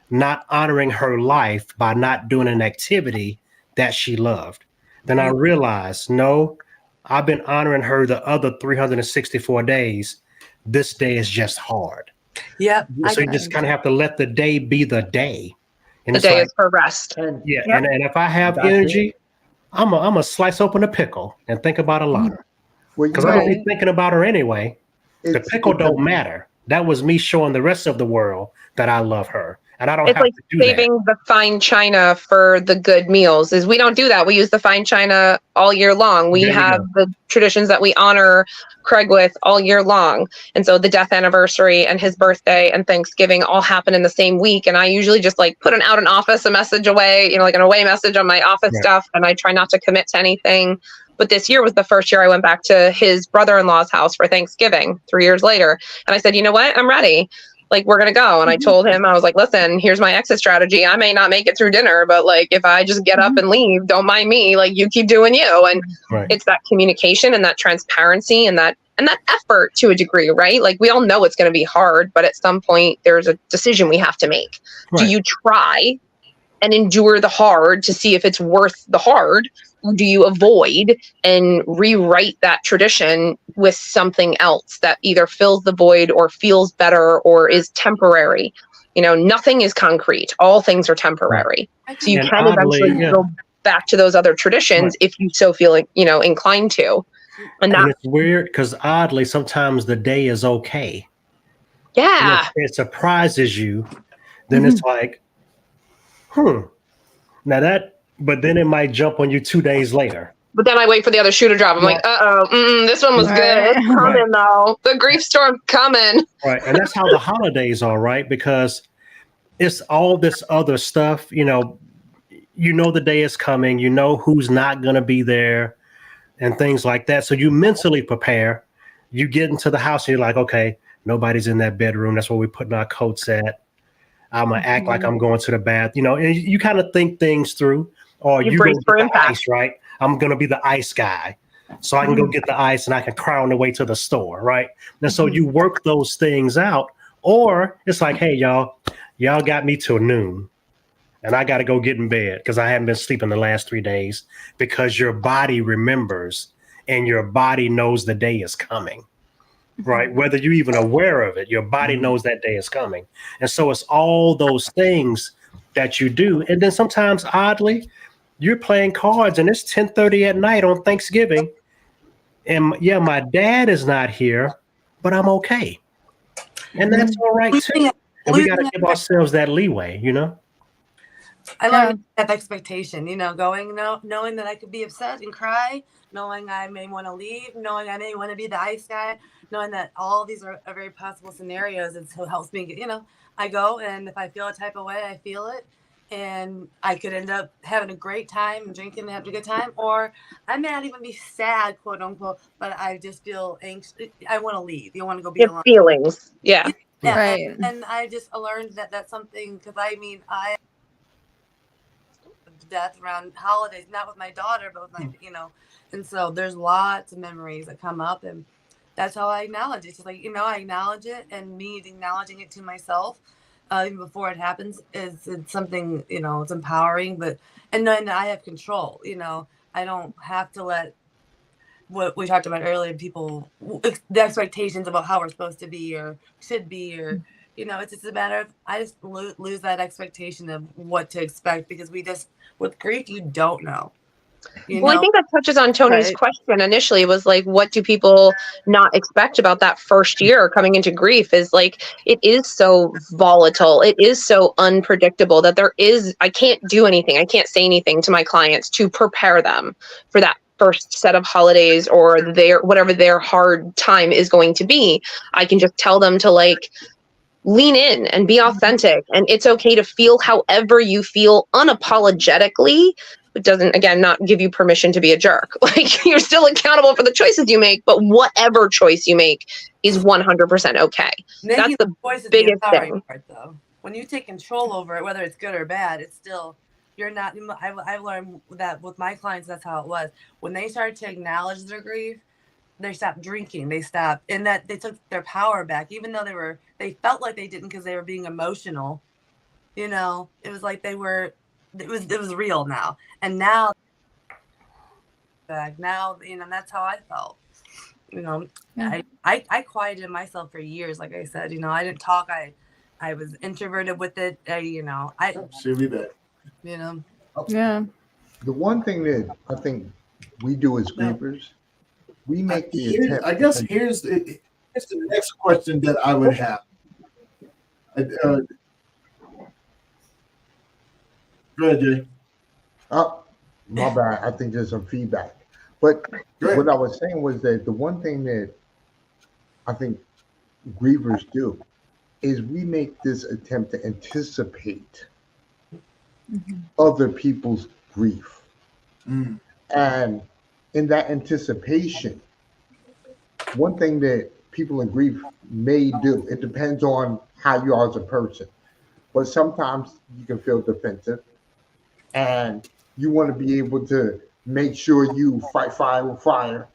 not honoring her life by not doing an activity that she loved. Then I realized, no, I've been honoring her the other 364 days. This day is just hard.
Yep.
So you just kind of have to let the day be the day. And
The
it's
day
like,
is for rest.
and
yeah.
Yep.
And if I have
That's it.
energy, I'm a slice open a pickle and think about Alana.
well, you
Because I'm
know,
going to be thinking about her anyway. The
it's,
pickle
it's a-
don't matter. That was me showing the rest of the world that I love her. And I don't
It's
have
like
to do that.
saving the fine china for the good meals. Is we don't do that. We use the fine china all year long. We
There you
have
go.
the traditions that we honor Craig with all year long. And so the death anniversary and his birthday and Thanksgiving all happen in the same week. And I usually just like put out an office, a message away, like an away message on my office
Right.
stuff. And I try not to commit to anything. But this year was the first year I went back to his brother-in-law's house for Thanksgiving 3 years later. And I said, you know what? I'm ready. Like, we're going to go. And I told him, I was like, listen, here's my exit strategy. I may not make it through dinner, but like, if I just get up and leave, don't mind me. Like, you keep doing you. And
Right.
it's that communication and that transparency and that effort to a degree, right? Like, we all know it's going to be hard, but at some point there's a decision we have to make.
Right.
Do you try and endure the hard to see if it's worth the hard? Or do you avoid and rewrite that tradition with something else that either fills the void or feels better or is temporary? Nothing is concrete. All things are temporary. So you
And
can
oddly,
eventually go back to those other traditions if you so feel like, inclined to. And
And
that,
it's weird because oddly, sometimes the day is okay. And
yeah.
if it surprises you, then it's like, now but then it might jump on you 2 days later.
But then I wait for the other shoe to drop. I'm like, this one was good. It's coming though. The grief storm's coming.
Right. And that's how the holidays are, right? Because it's all this other stuff, the day is coming, who's not going to be there and things like that. So you mentally prepare. You get into the house and you're like, okay, nobody's in that bedroom. That's where we're putting our coats at. I'm going to act like I'm going to the bath, and you kind of think things through. Or
You
you
brace
go
for
get the
impact.
ice, right? I'm going to be the ice guy. So I can go get the ice and I can cry on the way to the store, right? And so you work those things out. Or it's like, hey, y'all got me till noon. And I got to go get in bed because I haven't been sleeping the last 3 days, because your body remembers and your body knows the day is coming, right? Whether you're even aware of it, your body knows that day is coming. And so it's all those things that you do. And then sometimes, oddly, you're playing cards and it's 10:30 at night on Thanksgiving. And yeah, my dad is not here, but I'm okay. And that's all right too. And we got to give ourselves that leeway,
I love that expectation, knowing that I could be upset and cry, knowing I may want to leave, knowing I may want to be the ice guy, knowing that all these are very possible scenarios. And so it helps me get, I go, and if I feel a type of way, I feel it. And I could end up having a great time and drinking and having a good time, or I may not even be sad, quote unquote, but I just feel anxious. I want to leave. You want to go be
Your
alone.
feelings. Yeah.
Yeah,
Right.
and I just learned that that's something, because I mean, I death around holidays, not with my daughter, but with my, and so there's lots of memories that come up, and that's how I acknowledge it. It's just like, I acknowledge it, and me acknowledging it to myself, even before it happens, it's something, it's empowering, and then I have control, I don't have to let what we talked about earlier, people, the expectations about how we're supposed to be or should be, or, it's just a matter of, I just lose that expectation of what to expect, because with grief, you don't know.
Well, I think that touches on Tony's
Right.
question initially, was like, what do people not expect about that first year coming into grief? Is like, it is so volatile. It is so unpredictable that I can't do anything. I can't say anything to my clients to prepare them for that first set of holidays or whatever their hard time is going to be. I can just tell them to like lean in and be authentic, and it's okay to feel however you feel unapologetically. It doesn't, again, not give you permission to be a jerk. Like, you're still accountable for the choices you make, but whatever choice you make is 100% okay.
Making
That's the
choice is
biggest
empowering
thing.
part, though. When you take control over it, whether it's good or bad, it's still, you're not. I've learned that with my clients, that's how it was. When they started to acknowledge their grief, they stopped drinking. They stopped, and that they took their power back, even though they felt like they didn't, because they were being emotional. It was like it was real now. And now, that's how I felt.
Yeah.
I quieted myself for years. Like I said, I didn't talk. I was introverted with it.
She'll be back.
Yeah.
The one thing that I think we do as grievers, we make the attempt.
I guess here's the next question that I would have. Go ahead, Jay.
Oh, my bad. I think there's some feedback. But what I was saying was that the one thing that I think grievers do is we make this attempt to anticipate other people's grief.
Mm.
And in that anticipation, one thing that people in grief may do, it depends on how you are as a person, but sometimes you can feel defensive and you want to be able to make sure you fight fire with fire.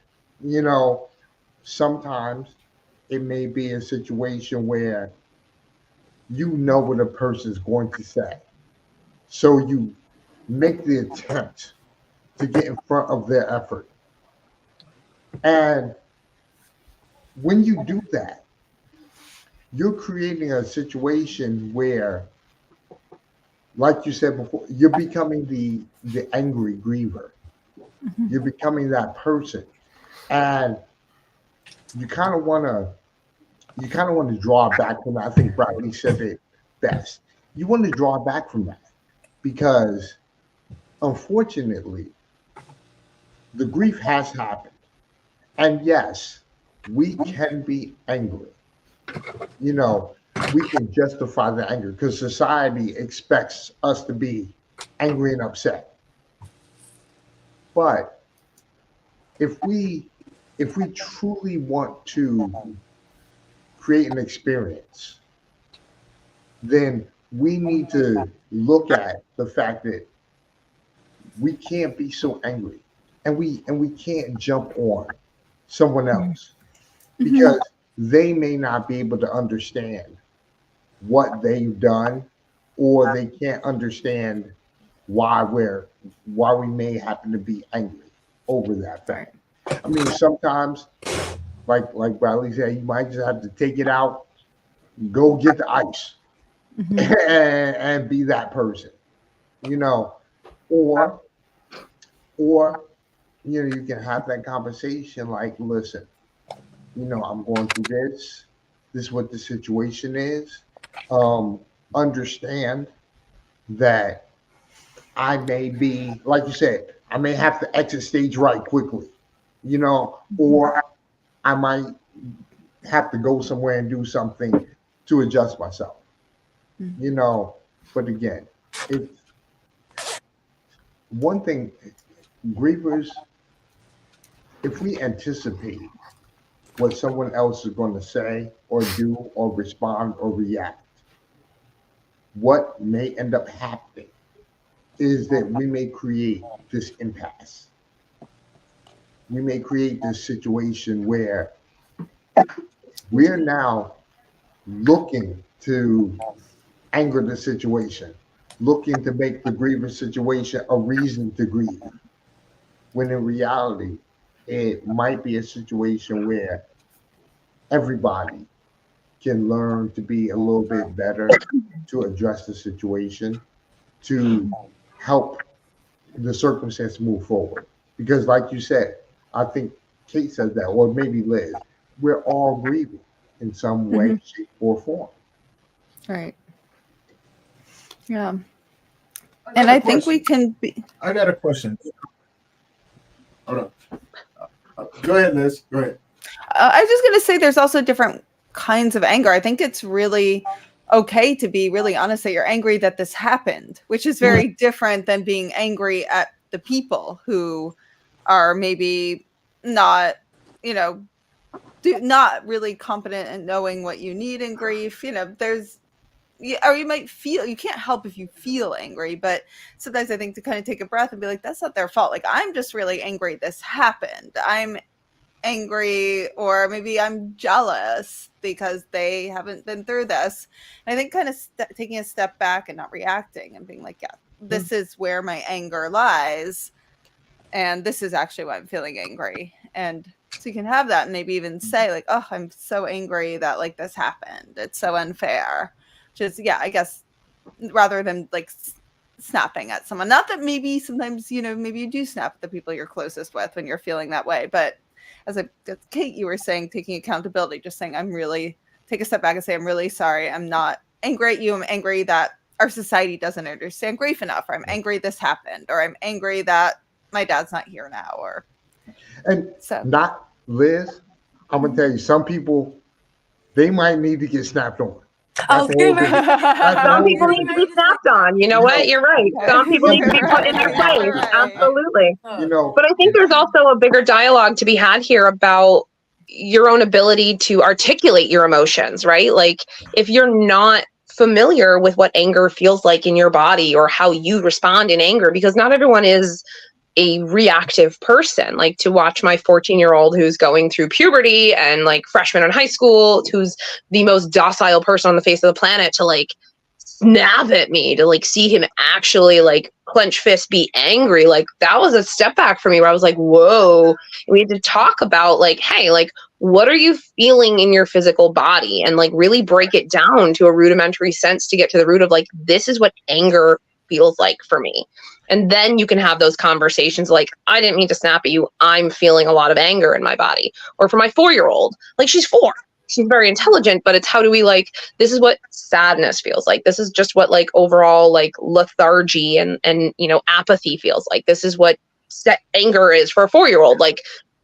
Sometimes it may be a situation where you know what a person is going to say. So you make the attempt to get in front of their effort. And when you do that, you're creating a situation where, like you said before, you're becoming the angry griever. You're becoming that person. And you kind of want to draw back from that. I think Bradley said it best. You want to draw back from that because, unfortunately, the grief has happened. And yes, we can be angry. We can justify the anger because society expects us to be angry and upset. But if we truly want to create an experience, then we need to look at the fact that we can't be so angry and we can't jump on someone else because they may not be able to understand what they've done, or they can't understand why we may happen to be angry over that fact. I mean, sometimes, like Bradley said, you might just have to take it out, go get the ice, and be that person, or you can have that conversation like, listen, I'm going through this. This is what the situation is. Understand that I may be, like you said, I may have to exit stage right quickly, or I might have to go somewhere and do something to adjust myself. you know, but again, it's one thing, grievers, if we anticipate what someone else is going to say or do or respond or react, what may end up happening is that we may create this impasse. We may create this situation where we're now looking to anger the situation, looking to make the grievous situation a reason to grieve, when in reality, it might be a situation where everybody can learn to be a little bit better to address the situation, to help the circumstance move forward. Because, like you said, I think Kate said that, or maybe Liz, we're all grieving in some way, shape, or form.
Right. Yeah. And I think we can be.
I got a question. Hold on. Go ahead, Liz. Go ahead.
I was just going to say there's also different kinds of anger. I think it's really okay to be really honest that you're angry that this happened, which is very different than being angry at the people who are maybe not, you know, not really competent in knowing what you need in grief. You know, or you might feel, you can't help if you feel angry, but sometimes I think to kind of take a breath and be like, that's not their fault. Like, I'm just really angry this happened. I'm angry, or maybe I'm jealous because they haven't been through this. And I think kind of taking a step back and not reacting and being like, yeah, this is where my anger lies. And this is actually why I'm feeling angry. And so you can have that and maybe even say like, oh, I'm so angry that like this happened. It's so unfair. Just, yeah, I guess rather than like snapping at someone. Not that maybe sometimes, you know, maybe you do snap at the people you're closest with when you're feeling that way. But as Kate, you were saying, taking accountability, just saying, take a step back and say, I'm really sorry. I'm not angry at you. I'm angry that our society doesn't understand grief enough. Or I'm angry this happened. Or I'm angry that my dad's not here now. Or
Not Liz. I'm going to tell you, some people, they might need to get snapped on.
Some people need to be snapped on. You know what? You're right. Some people need to be put in their place. Absolutely.
You know,
but I think there's also a bigger dialogue to be had here about your own ability to articulate your emotions, right? Like, if you're not familiar with what anger feels like in your body or how you respond in anger, because not everyone is a reactive person. Like, to watch my 14-year-old who's going through puberty and like freshman in high school, who's the most docile person on the face of the planet, to like snap at me, to like see him actually like clench fists, be angry. Like, that was a step back for me where I was like, whoa, we had to talk about like, hey, like, what are you feeling in your physical body? And like really break it down to a rudimentary sense to get to the root of like, this is what anger feels like for me. And then you can have those conversations like, I didn't mean to snap at you. I'm feeling a lot of anger in my body. Or for my 4-year-old, like, she's 4. She's very intelligent, but it's how do we like, this is what sadness feels like. This is just what like overall like lethargy and you know, apathy feels like. This is what anger is for a 4-year-old. Like,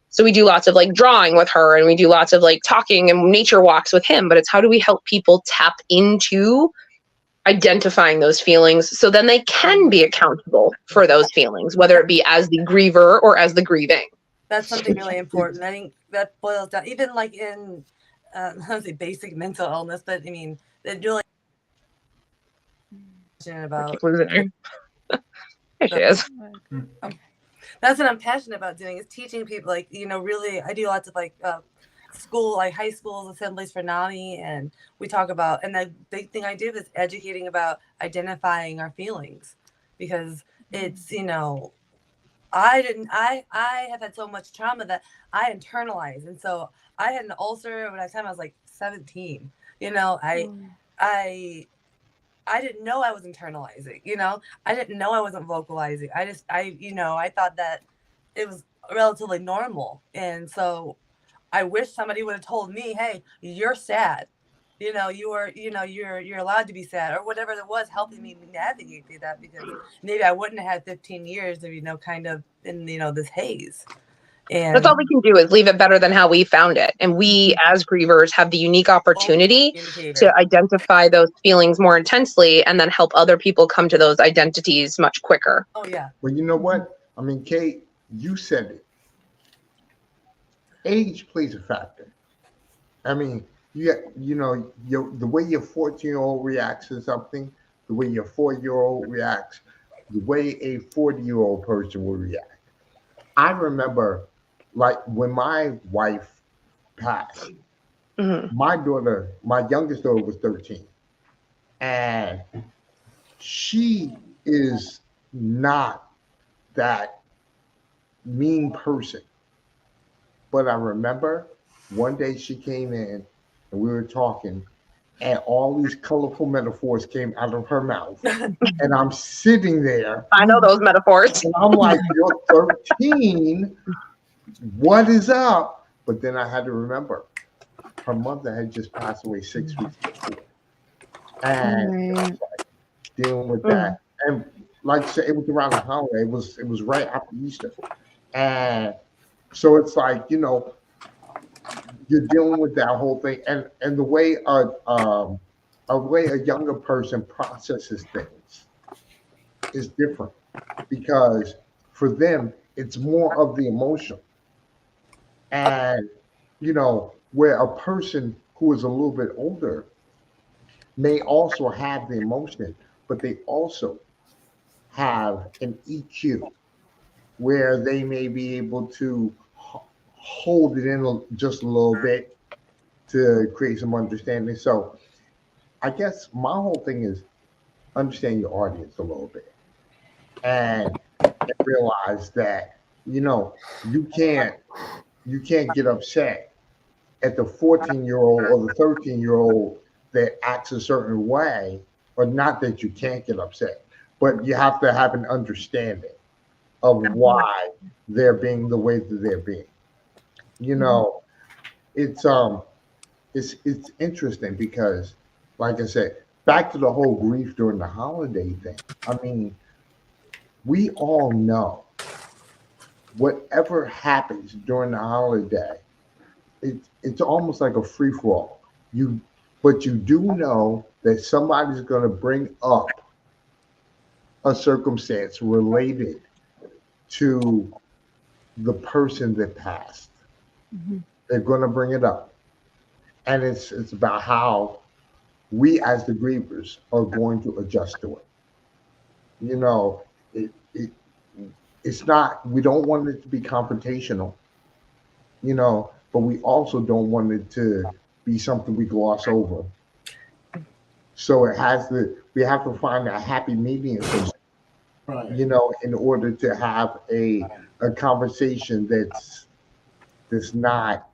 so we do lots of like drawing with her, and we do lots of like talking and nature walks with him, but it's how do we help people tap into identifying those feelings so then they can be accountable for those feelings, whether it be as the griever or as the grieving.
That's something really important. I think that boils down, even like in, I don't say basic mental illness, but I mean, it really about.
I keep losing her. There she is.
That's what I'm passionate about doing, is teaching people, like, you know, really, I do lots of like school, like high schools, assemblies for NAMI, and we talk about, and the big thing I do is educating about identifying our feelings, because it's, you know, I have had so much trauma that I internalize, and so I had an ulcer by the time I was like 17. You know, I didn't know I was internalizing. You know, I didn't know I wasn't vocalizing. I thought that it was relatively normal, and so I wish somebody would have told me, "Hey, you're sad. You know, you're allowed to be sad," or whatever it was, helping me navigate through that, because maybe I wouldn't have had 15 years of, you know, kind of in, you know, this haze. And
That's all we can do is leave it better than how we found it. And we as grievers have the unique opportunity
indicator.
to identify those feelings more intensely and then help other people come to those identities much quicker.
Oh yeah.
Well, you know what? I mean, Kate, you said it. Age plays a factor. I mean, you know, the way your 14-year-old reacts to something, the way your 4-year-old reacts, the way a 40-year-old person will react. I remember, like, when my wife passed,
Mhm.
my youngest daughter was 13. And she is not that mean person. But I remember one day she came in and we were talking, and all these colorful metaphors came out of her mouth. And I'm sitting there
I know those metaphors.
and I'm like, you're 13. What is up? But then I had to remember her mother had just passed away 6 weeks before. And
Right.
dealing with that. And like I said, it was around the holiday. It was right after Easter. And so it's like, you know, you're dealing with that whole thing. And the way a younger person processes things is different, because for them it's more of the emotion. And you know, where a person who is a little bit older may also have the emotion, but they also have an EQ where they may be able to hold it in just a little bit to create some understanding. So I guess my whole thing is understand your audience a little bit and realize that, you know, you can't get upset at the 14-year-old or the 13-year-old that acts a certain way, or not that you can't get upset, but you have to have an understanding of why they're being the way that they're being. You know, it's interesting because, like I said, back to the whole grief during the holiday thing. I mean, we all know whatever happens during the holiday, it's almost like a free for all. But you do know that somebody's going to bring up a circumstance related to the person that passed. They're going to bring it up, and it's about how we as the grievers are going to adjust to it. You know, it's not, we don't want it to be confrontational, you know, but we also don't want it to be something we gloss over. So we have to find a happy medium,
Right.
you know, in order to have a conversation that's not,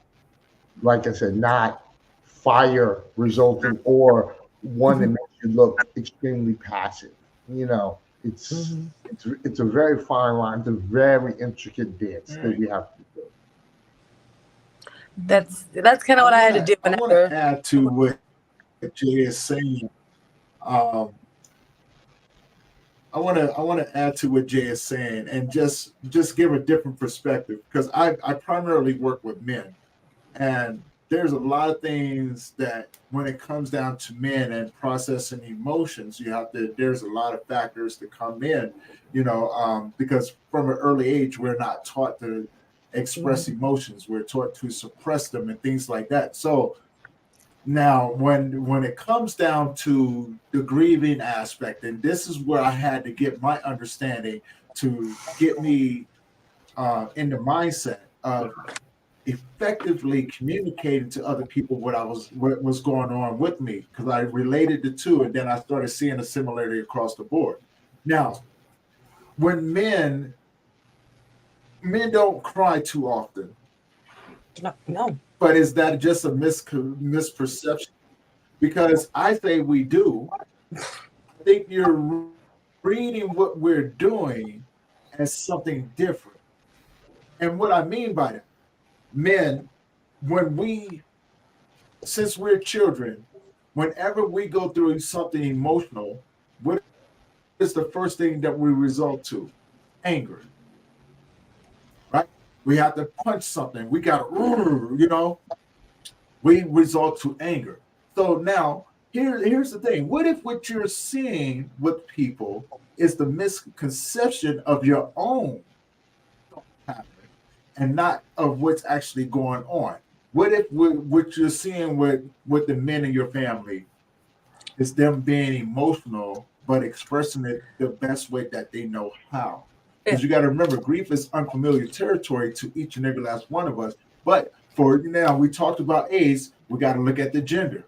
like I said, not fire resulting or one that makes you look extremely passive. You know, it's a very fine line. It's a very intricate dance that we have to do.
That's kind of what I had to do.
I want to add to what Jay is saying. I want to add to what Jay is saying and just give a different perspective, because I primarily work with men, and there's a lot of things that when it comes down to men and processing emotions, there's a lot of factors that come in, you know, because from an early age, we're not taught to express emotions. We're taught to suppress them and things like that. So now when it comes down to the grieving aspect, and this is where I had to get my understanding to get me in the mindset of effectively communicating to other people what was going on with me, because I related the two, and then I started seeing a similarity across the board. Now, when men don't cry too often.
No.
But is that just a misperception? Because I say we do. I think you're reading what we're doing as something different. And what I mean by that, men, since we're children, whenever we go through something emotional, what is the first thing that we result to? Anger. Right? We have to punch something. We got to, we resort to anger. So now, here's the thing. What if what you're seeing with people is the misconception of your own happening and not of what's actually going on? What if what you're seeing with the men in your family is them being emotional but expressing it the best way that they know how? Because you got to remember, grief is unfamiliar territory to each and every last one of us. But for now, we talked about age, we got to look at the gender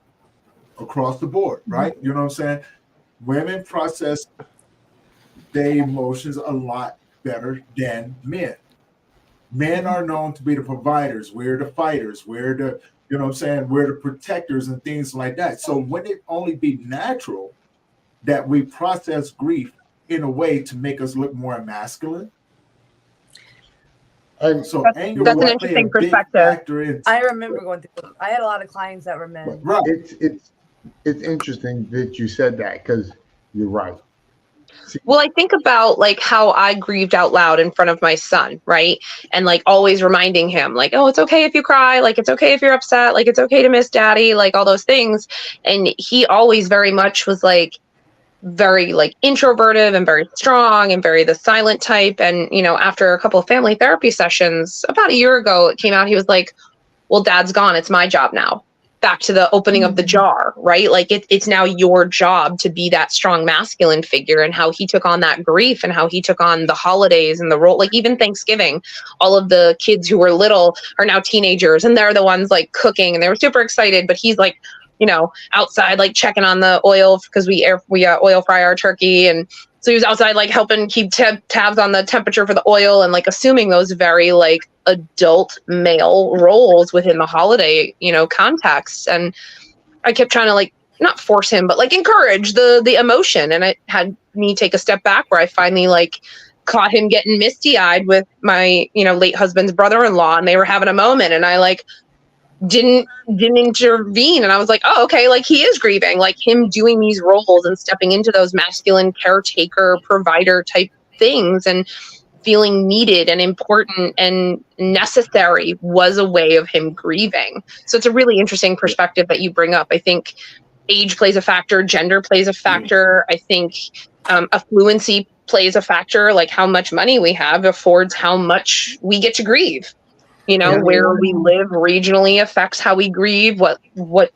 across the board, right? You know what I'm saying? Women process their emotions a lot better than men. Men are known to be the providers, we're the fighters, we're the, we're the protectors and things like that. So wouldn't it only be natural that we process grief in a way to make us look more masculine?
And
So anger
That's an
will play a
interesting
big
perspective.
factor in.
I remember going through. I had a lot of clients that were men.
Right.
it's interesting that you said that, because you're right.
Well, I think about like how I grieved out loud in front of my son, right? And like always reminding him like, oh, it's okay if you cry, like it's okay if you're upset, like it's okay to miss daddy, like all those things. And he always very much was like very like introverted and very strong and very the silent type. And after a couple of family therapy sessions about a year ago, it came out, he was like, well, dad's gone, it's my job now. Back to the opening of the jar, right? Like it's now your job to be that strong masculine figure, and how he took on that grief and how he took on the holidays and the role, like even Thanksgiving, all of the kids who were little are now teenagers and they're the ones like cooking and they were super excited, but he's like, outside, like checking on the oil because we oil fry our turkey. And so he was outside, like helping keep tabs on the temperature for the oil and like assuming those very like adult male roles within the holiday, context. And I kept trying to like not force him, but like encourage the emotion. And it had me take a step back where I finally like caught him getting misty eyed with my, late husband's brother-in-law, and they were having a moment, and I like didn't intervene. And I was like, oh, okay, like he is grieving, like him doing these roles and stepping into those masculine caretaker provider type things and feeling needed and important and necessary was a way of him grieving. So it's a really interesting perspective that you bring up. I think age plays a factor, gender plays a factor. I think affluency plays a factor, like how much money we have affords how much we get to grieve. Where we live regionally affects how we grieve, what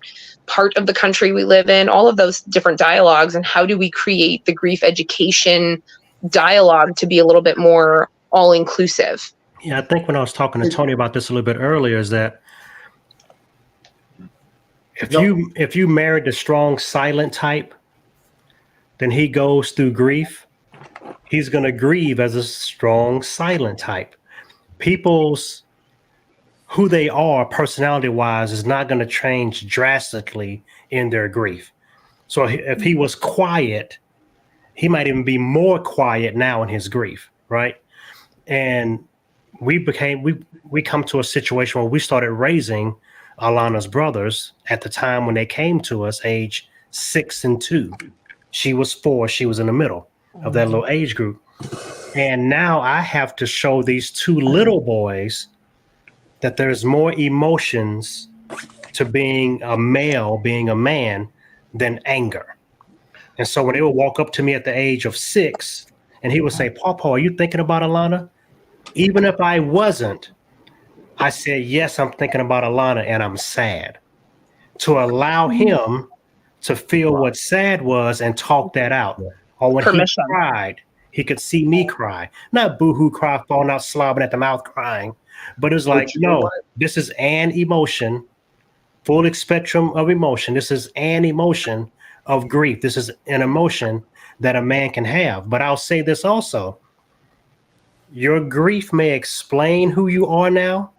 part of the country we live in, all of those different dialogues, and how do we create the grief education dialogue to be a little bit more all-inclusive.
Yeah, I think when I was talking to Tony about this a little bit earlier, is that if you married the strong silent type, then he goes through grief. He's going to grieve as a strong silent type. People's who they are personality wise is not going to change drastically in their grief. So if he was quiet, he might even be more quiet now in his grief, right? And we come to a situation where we started raising Alana's brothers at the time when they came to us, age 6 and 2. She was 4. She was in the middle of that little age group. And now I have to show these 2 little boys that there's more emotions to being a male, being a man, than anger. And so when they would walk up to me at the age of 6 and he would say, Papa, are you thinking about Alana? Even if I wasn't, I said, yes, I'm thinking about Alana and I'm sad. To allow him to feel what sad was and talk that out. Or when
Permission.
He cried, he could see me cry. Not boohoo cry, falling out, slobbing at the mouth crying. But it's like, no, this is an emotion, full spectrum of emotion. This is an emotion of grief. This is an emotion that a man can have. But I'll say this also. Your grief may explain who you are now,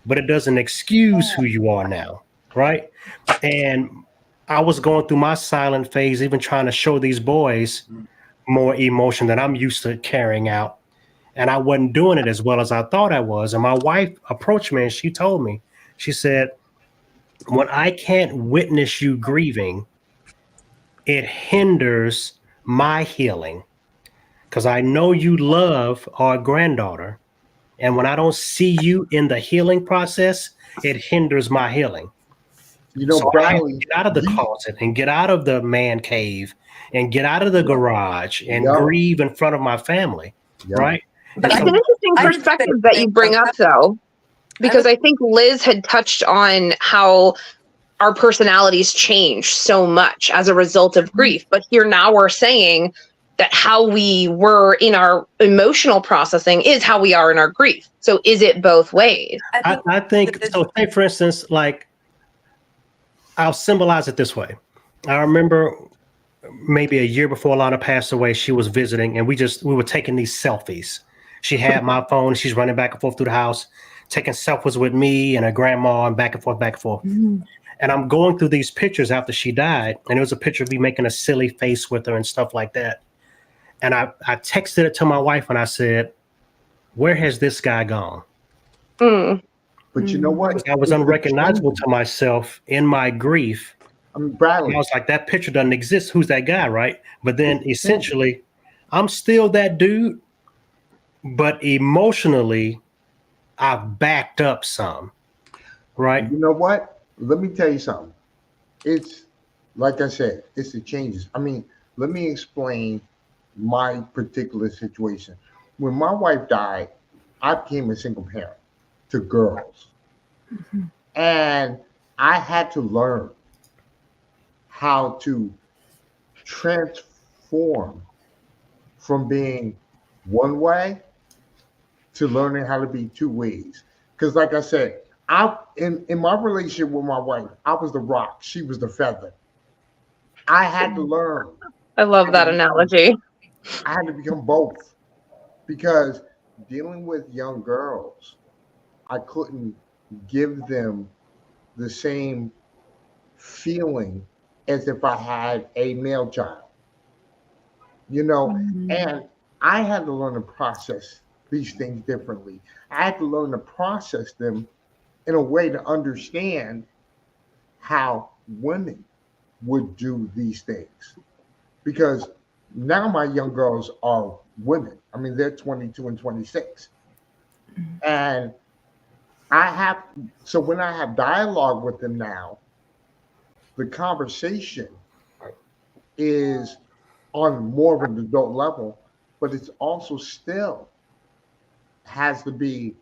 but it doesn't excuse who you are now, right? And I was going through my silent phase, even trying to show these boys more emotion than I'm used to carrying out. And I wasn't doing it as well as I thought I was. And my wife approached me and she told me, she said, when I can't witness you grieving, it hinders my healing. Because I know you love our granddaughter And when I don't see you in the healing process, it hinders my healing.
You know,
So I have to
Bradley,
get out of the closet and get out of the man cave and get out of the garage and
Yup.
grieve in front of my family,
Yup.
right?
But
It's
I
an interesting
I did the
perspective
same
that
thing.
you bring up, though, because I think Liz had touched on how our personalities change so much as a result of grief. But here now we're saying that how we were in our emotional processing is how we are in our grief. So is it both ways?
I think so. Say, for instance, like, I'll symbolize it this way. I remember maybe a year before Alana passed away, she was visiting, and we were taking these selfies. She had my phone. She's running back and forth through the house, taking selfies with me and her grandma, and back and forth, back and forth. And I'm going through these pictures after she died, and it was a picture of me making a silly face with her and stuff like that. And I texted it to my wife, and I said, "Where has this guy gone?"
But you know what?
I was unrecognizable to myself in my grief.
I mean, Bradley.
I was like, that picture doesn't exist. Who's that guy, right? But then essentially, I'm still that dude, but emotionally, I've backed up some, right?
You know what? Let me tell you something. It's like I said, it's the changes. I mean, let me explain my particular situation. When my wife died, I became a single parent to girls. And I had to learn how to transform from being one way to learning how to be two ways. Because like I said, in my relationship with my wife, I was the rock, she was the feather. I had to learn.
I love that analogy.
I had to become both, because dealing with young girls, I couldn't give them the same feeling as if I had a male child, and I had to learn to process these things differently. I had to learn to process them in a way to understand how women would do these things, because now my young girls are women. I mean, they're 22 and 26. And so when I have dialogue with them now, the conversation is on more of an adult level, but it's also still has to be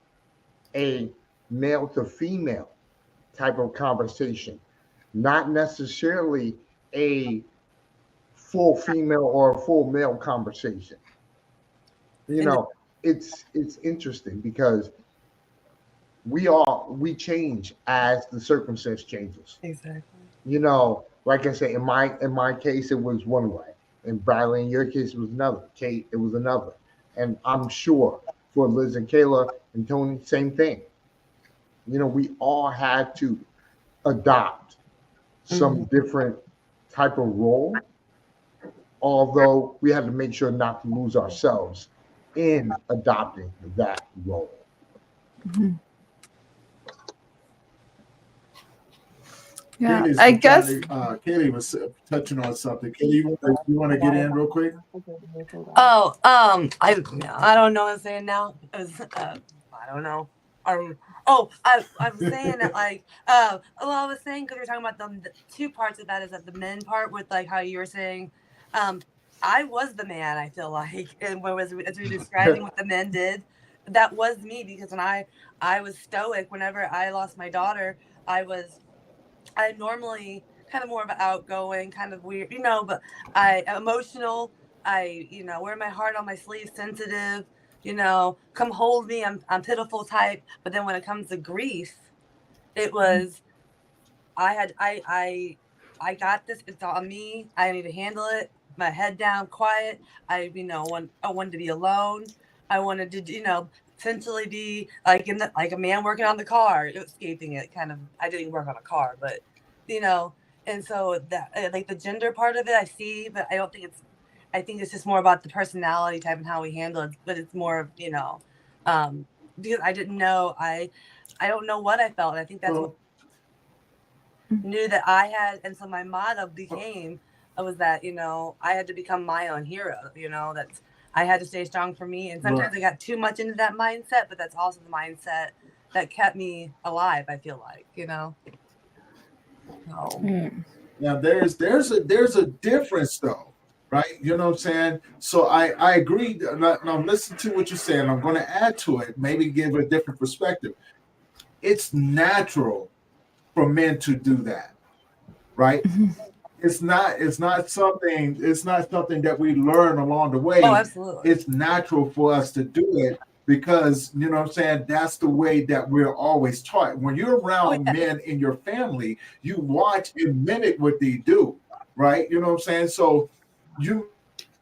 a male to female type of conversation, not necessarily a full female or a full male conversation. It's interesting because we change as the circumstance changes.
Exactly.
Like I said, in my case, it was one way. In Bradley, in your case, it was another. Kate, it was another. And I'm sure for Liz and Kayla and Tony, same thing. We all had to adopt some different type of role, although we had to make sure not to lose ourselves in adopting that role.
Yeah,
Kaylee's
I guess.
Kaylee was touching on something. Kaylee, you want to get in real quick?
Oh, I don't know what I'm saying now. It was, I don't know. I was saying that I was saying, because we're talking about the two parts of that, is that the men part with like how you were saying, I was the man, I feel like, and as we were describing what the men did, that was me, because when I was stoic, whenever I lost my daughter, I normally kind of more of an outgoing, kind of weird, but I am emotional. I, wear my heart on my sleeve, sensitive, come hold me. I'm pitiful type. But then when it comes to grief, it was, I got this. It's on me. I need to handle it. My head down, quiet. I wanted to be alone. I wanted to, potentially be like like a man working on the car, escaping it. Kind of. I didn't work on a car, but and so that like the gender part of it, I see, but I don't think it's. I think it's just more about the personality type and how we handle it. But it's more of because I didn't know. I don't know what I felt. And I think that's what knew that I had, and so my motto became was that I had to become my own hero. That's I had to stay strong for me. And sometimes I got too much into that mindset, but that's also the mindset that kept me alive, I feel like, you know. So.
Now there's a difference though, right? You know what I'm saying? So I agree. Now listen to what you're saying. I'm going to add to it, maybe give a different perspective. It's natural for men to do that, right? It's not something that we learn along the way.
Oh, absolutely.
It's natural for us to do it because, you know what I'm saying, that's the way that we're always taught. When you're around men in your family, you watch and mimic what they do, right? You know what I'm saying? So you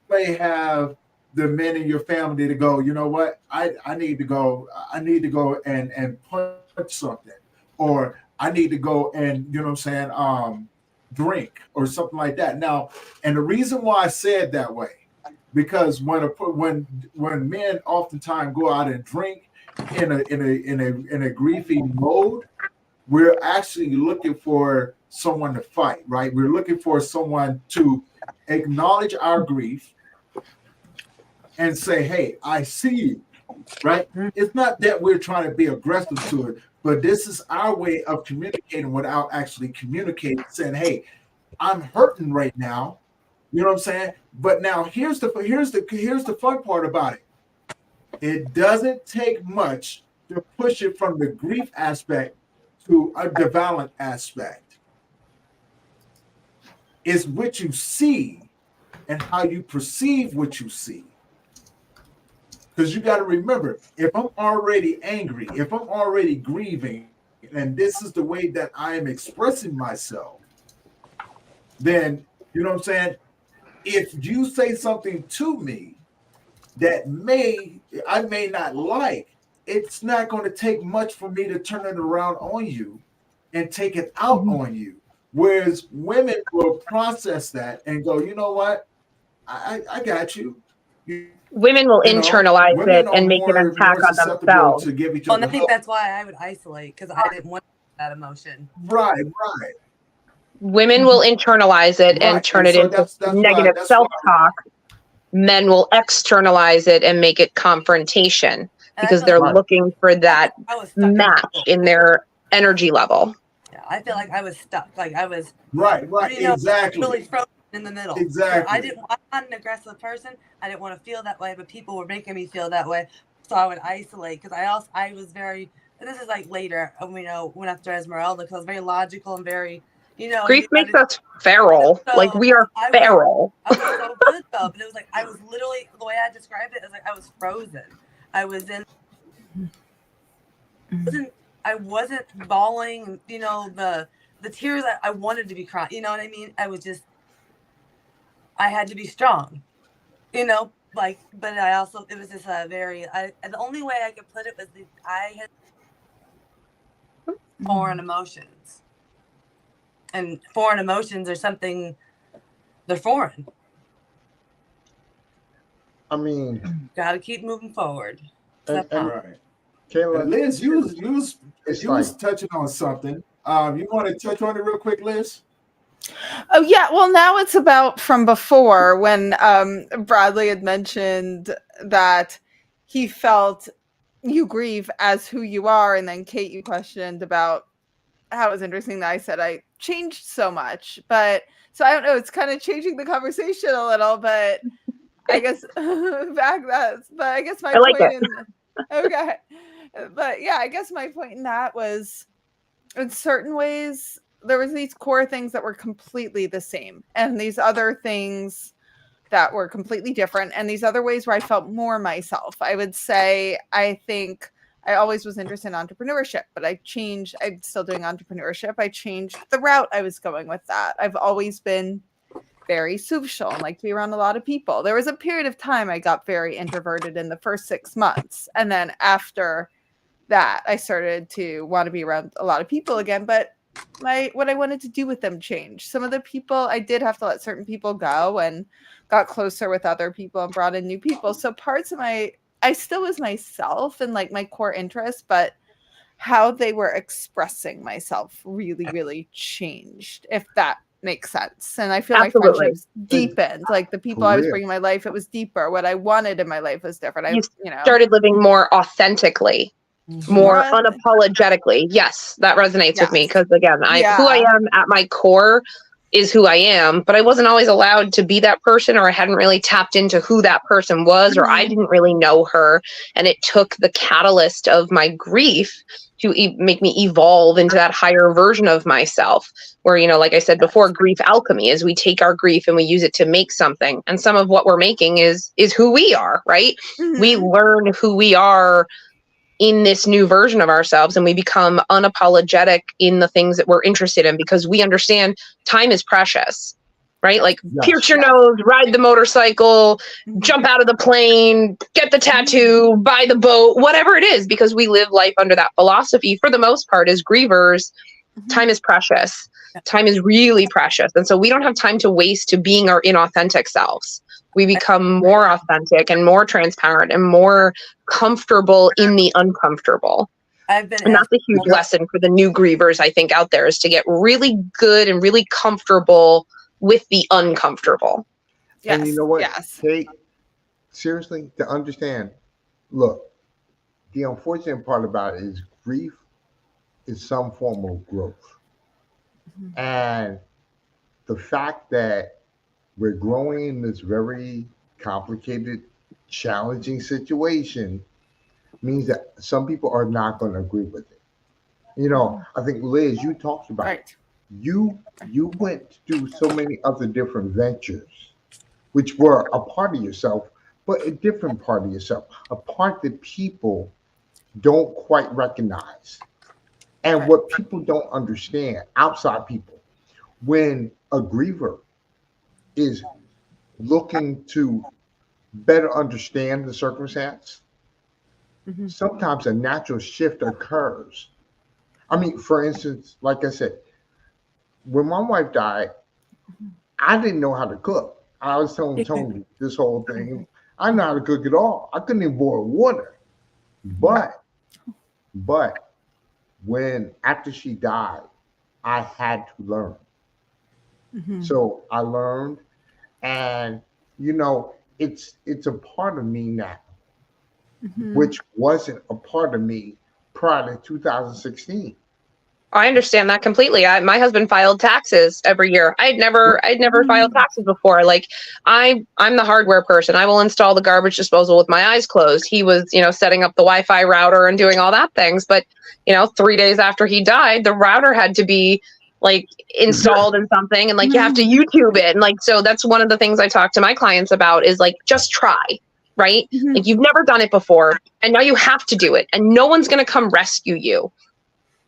may have the men in your family to go, you know what, I need to go and punch something, or I need to go and, you know what I'm saying, drink or something like that. Now, and the reason why I said that way, because when men oftentimes go out and drink in a griefy mode, we're actually looking for someone to fight, right? We're looking for someone to acknowledge our grief and say, hey, I see you, right? It's not that we're trying to be aggressive to it, but this is our way of communicating without actually communicating, saying, hey, I'm hurting right now. You know what I'm saying? But now here's the fun part about it. It doesn't take much to push it from the grief aspect to the violent aspect. It's what you see and how you perceive what you see. Because you got to remember, if I'm already angry, if I'm already grieving, and this is the way that I am expressing myself, then, you know what I'm saying? If you say something to me that I may not like, it's not going to take much for me to turn it around on you and take it out on you. Whereas women will process that and go, you know what? I got you.
Women will internalize it and make it an attack on themselves.
To give each
Well,
other
and I think that's why I would isolate, because I didn't want that emotion.
right.
Women will internalize it and turn it into negative self-talk. Men will externalize it and make it confrontation because they're looking for that match in their energy level.
Yeah, I feel like I was stuck. Like I was
right, exactly.
Really frozen in the middle.
Exactly.
I'm not an aggressive person. I didn't want to feel that way, but people were making me feel that way. So I would isolate because I was very. And this is like later, went after Esmeralda because I was very logical and very.
Grief makes us feral. So like we are feral.
I was so good though, but it was like I was literally, the way I described it is like I was frozen. I was in. I wasn't bawling. The tears I wanted to be crying. You know what I mean? I was just. I had to be strong. But I also it was just a very. The only way I could put it was I had foreign emotions. And foreign emotions are something, they're foreign.
I mean,
got to keep moving forward.
Right.
Kayla,
and Liz, you was touching on something. You want to touch on it real quick, Liz?
Oh yeah. Well, now it's about from before when Bradley had mentioned that he felt you grieve as who you are, and then Kate, you questioned about how it was interesting that I said I changed so much, but so I don't know, it's kind of changing the conversation a little, but I guess I guess my point okay. But yeah, I guess my point in that was in certain ways there was these core things that were completely the same and these other things that were completely different and these other ways where I felt more myself. I would say I think I always was interested in entrepreneurship, but I'm still doing entrepreneurship. I changed the route I was going with that. I've always been very social and like to be around a lot of people. There was a period of time I got very introverted in the first 6 months. And then after that, I started to want to be around a lot of people again. But what I wanted to do with them changed. Some of the people, I did have to let certain people go and got closer with other people and brought in new people. So parts of I still was myself and like my core interests, but how they were expressing myself really, really changed, if that makes sense. And I feel my
Absolutely.
friendships deepened. Like the people I was
real.
bringing in my life, it was deeper. What I wanted in my life was different.
You started living more authentically, more
Right.
unapologetically. Yes, that resonates with me
Yes.
because again, who I
Yeah.
am at my core is who I am, but I wasn't always allowed to be that person, or I hadn't really tapped into who that person was, or I didn't really know her. And it took the catalyst of my grief to make me evolve into that higher version of myself. Where, you know, like I said before, grief alchemy is we take our grief and we use it to make something. And some of what we're making is who we are, right? We
Mhm.
learn who we are in this new version of ourselves, and we become unapologetic in the things that we're interested in because we understand time is precious, right? Like
Yes.
pierce your nose, ride the motorcycle, jump out of the plane, get the tattoo, buy the boat, whatever it is, because we live life under that philosophy for the most part as grievers. Time is precious. Time is really precious. And so we don't have time to waste to being our inauthentic selves. We become more authentic and more transparent and more comfortable in the uncomfortable.
I've been
And that's a huge lesson for the new grievers, I think, out there, is to get really good and really comfortable with the uncomfortable.
Yes.
And you know what,
Yes.
Kate, seriously, to understand, look, the unfortunate part about it is grief is some form of growth. And the fact that we're growing in this very complicated, challenging situation means that some people are not going to agree with it. You know, I think Liz, you talked about it.
Right.
You went to do so many other different ventures, which were a part of yourself, but a different part of yourself, a part that people don't quite recognize. And what people don't understand, outside people, when a griever is looking to better understand the circumstance, sometimes a natural shift occurs. I mean, for instance, like I said, when my wife died, I didn't know how to cook. I was telling Tony this whole thing. I didn't know how to cook at all. I couldn't even boil water. But when after she died, I had to learn. So I learned, and you know, it's a part of me now, which wasn't a part of me prior to 2016.
I understand that completely. My husband filed taxes every year. I'd never filed taxes before. Like I'm the hardware person. I will install the garbage disposal with my eyes closed. He was, you know, setting up the Wi-Fi router and doing all that things. But, you know, 3 days after he died, the router had to be like installed in something, and like you have to YouTube it. And like, so that's one of the things I talk to my clients about is like, just try, right? Like you've never done it before and now you have to do it, and no one's going to come rescue you.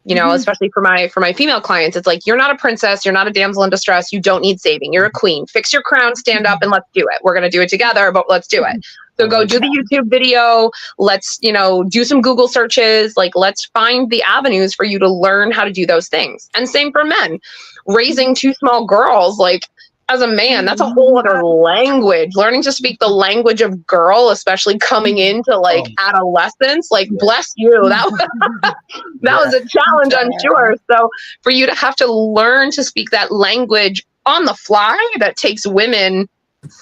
You know, especially for my female clients, it's like, you're not a princess. You're not a damsel in distress. You don't need saving. You're a queen. Fix your crown, stand up, and let's do it. We're going to do it together, but let's do it. So go do the YouTube video. Let's, you know, do some Google searches. Like, let's find the avenues for you to learn how to do those things. And same for men. Raising two small girls, like, as a man, that's a whole other language. Learning to speak the language of girl, especially coming into like adolescence, like bless you. That was a challenge, I'm sure. So for you to have to learn to speak that language on the fly, that takes women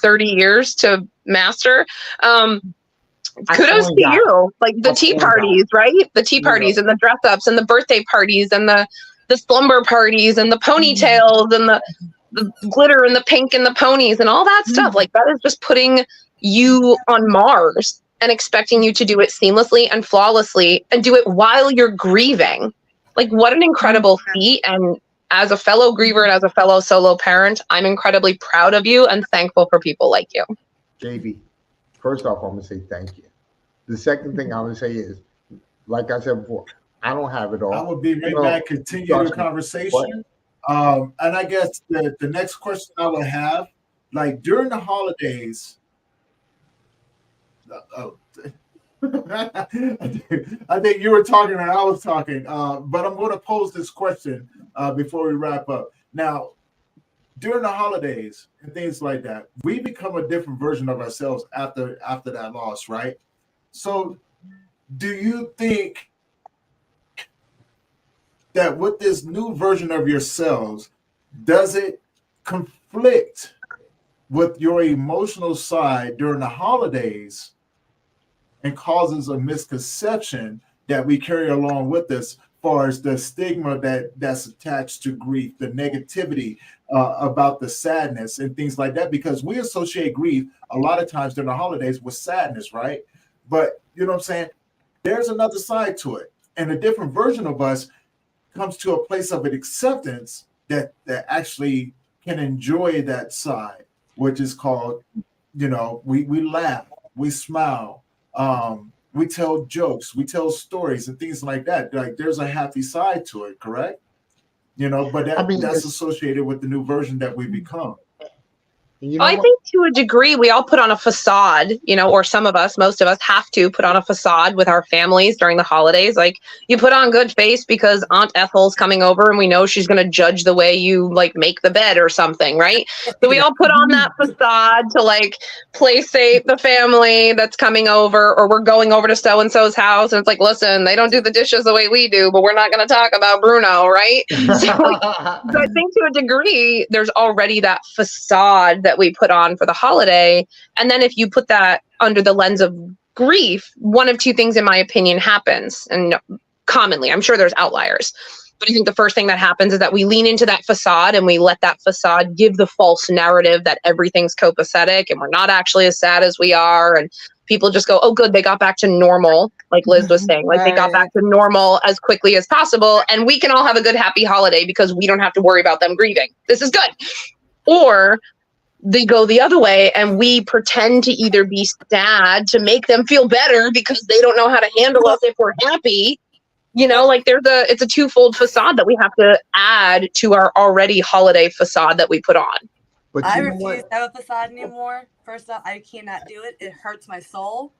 30 years to master. Kudos to you. Like the tea parties, right? The tea parties and the dress ups and the birthday parties and the slumber parties and the ponytails and the glitter and the pink and the ponies and all that stuff. Like that is just putting you on Mars and expecting you to do it seamlessly and flawlessly and do it while you're grieving. Like what an incredible feat. And as a fellow griever and as a fellow solo parent, I'm incredibly proud of you and thankful for people like you.
JB, first off, I'm going to say thank you. The second thing I'm going to say is, like I said before, I don't have it all.
I would be right back, continue the conversation. And I guess the next question I would have, like during the holidays, I think you were talking and I was talking, but I'm going to pose this question before we wrap up. Now, during the holidays and things like that, we become a different version of ourselves after that loss, right? So do you think that with this new version of yourselves, does it conflict with your emotional side during the holidays and causes a misconception that we carry along with us, far as the stigma that's attached to grief, the negativity about the sadness and things like that, because we associate grief a lot of times during the holidays with sadness, right? But you know what I'm saying? There's another side to it, and a different version of us comes to a place of an acceptance that actually can enjoy that side, which is called, we laugh, we smile, we tell jokes, we tell stories and things like that. Like there's a happy side to it, correct? But that's associated with the new version that we become.
I think to a degree we all put on a facade, or some of us, most of us have to put on a facade with our families during the holidays. Like you put on good face because Aunt Ethel's coming over and we know she's going to judge the way you like make the bed or something, right? So we all put on that facade to like placate the family that's coming over, or we're going over to so-and-so's house and it's like, listen, they don't do the dishes the way we do, but we're not going to talk about Bruno, right? So I think to a degree there's already that facade that we put on for the holiday. And then if you put that under the lens of grief, one of two things, in my opinion, happens. And commonly, I'm sure there's outliers, but I think the first thing that happens is that we lean into that facade and we let that facade give the false narrative that everything's copacetic and we're not actually as sad as we are. And people just go, oh, good, they got back to normal. Like Liz was saying, like they got back to normal as quickly as possible. And we can all have a good, happy holiday because we don't have to worry about them grieving. This is good. Or they go the other way and we pretend to either be sad to make them feel better because they don't know how to handle us if we're happy. Like it's a twofold facade that we have to add to our already holiday facade that we put on.
But
I refuse to have a facade anymore. First off, I cannot do it. It hurts my soul.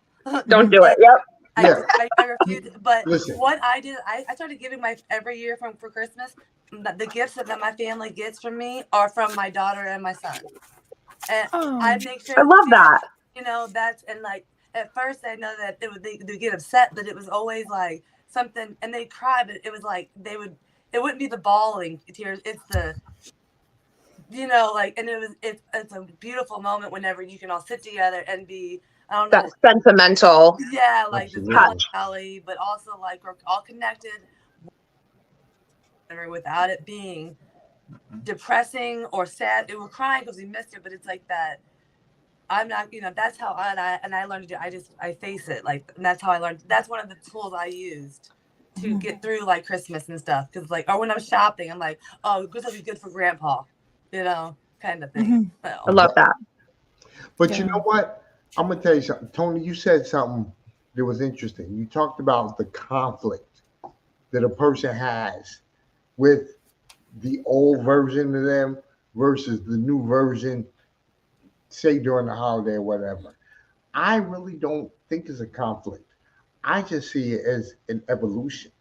Don't do it. Yep.
I refuse. But
Listen.
What I did, I started giving every year for Christmas, the gifts that my family gets from me are from my daughter and my son. And I make sure.
I love that.
That's, and like at first I know that they get upset, but it was always like something, and they cry, but it was like it wouldn't be the bawling tears. It's the, and it's a beautiful moment whenever you can all sit together and be, I don't know.
That's sentimental.
Yeah, like the melancholy, but also like we're all connected without it being depressing or sad. We're crying because we missed it, but it's like that. I'm not, that's how I learned to do. I face it, like, and that's how I learned. That's one of the tools I used to get through like Christmas and stuff. Because like, or when I'm shopping, I'm like, oh, this will be good for Grandpa, kind of thing. So.
I love that.
But you know what? I'm gonna tell you something, Tony. You said something that was interesting. You talked about the conflict that a person has with the old version of them versus the new version, say during the holiday or whatever. I really don't think it's a conflict. I just see it as an evolution.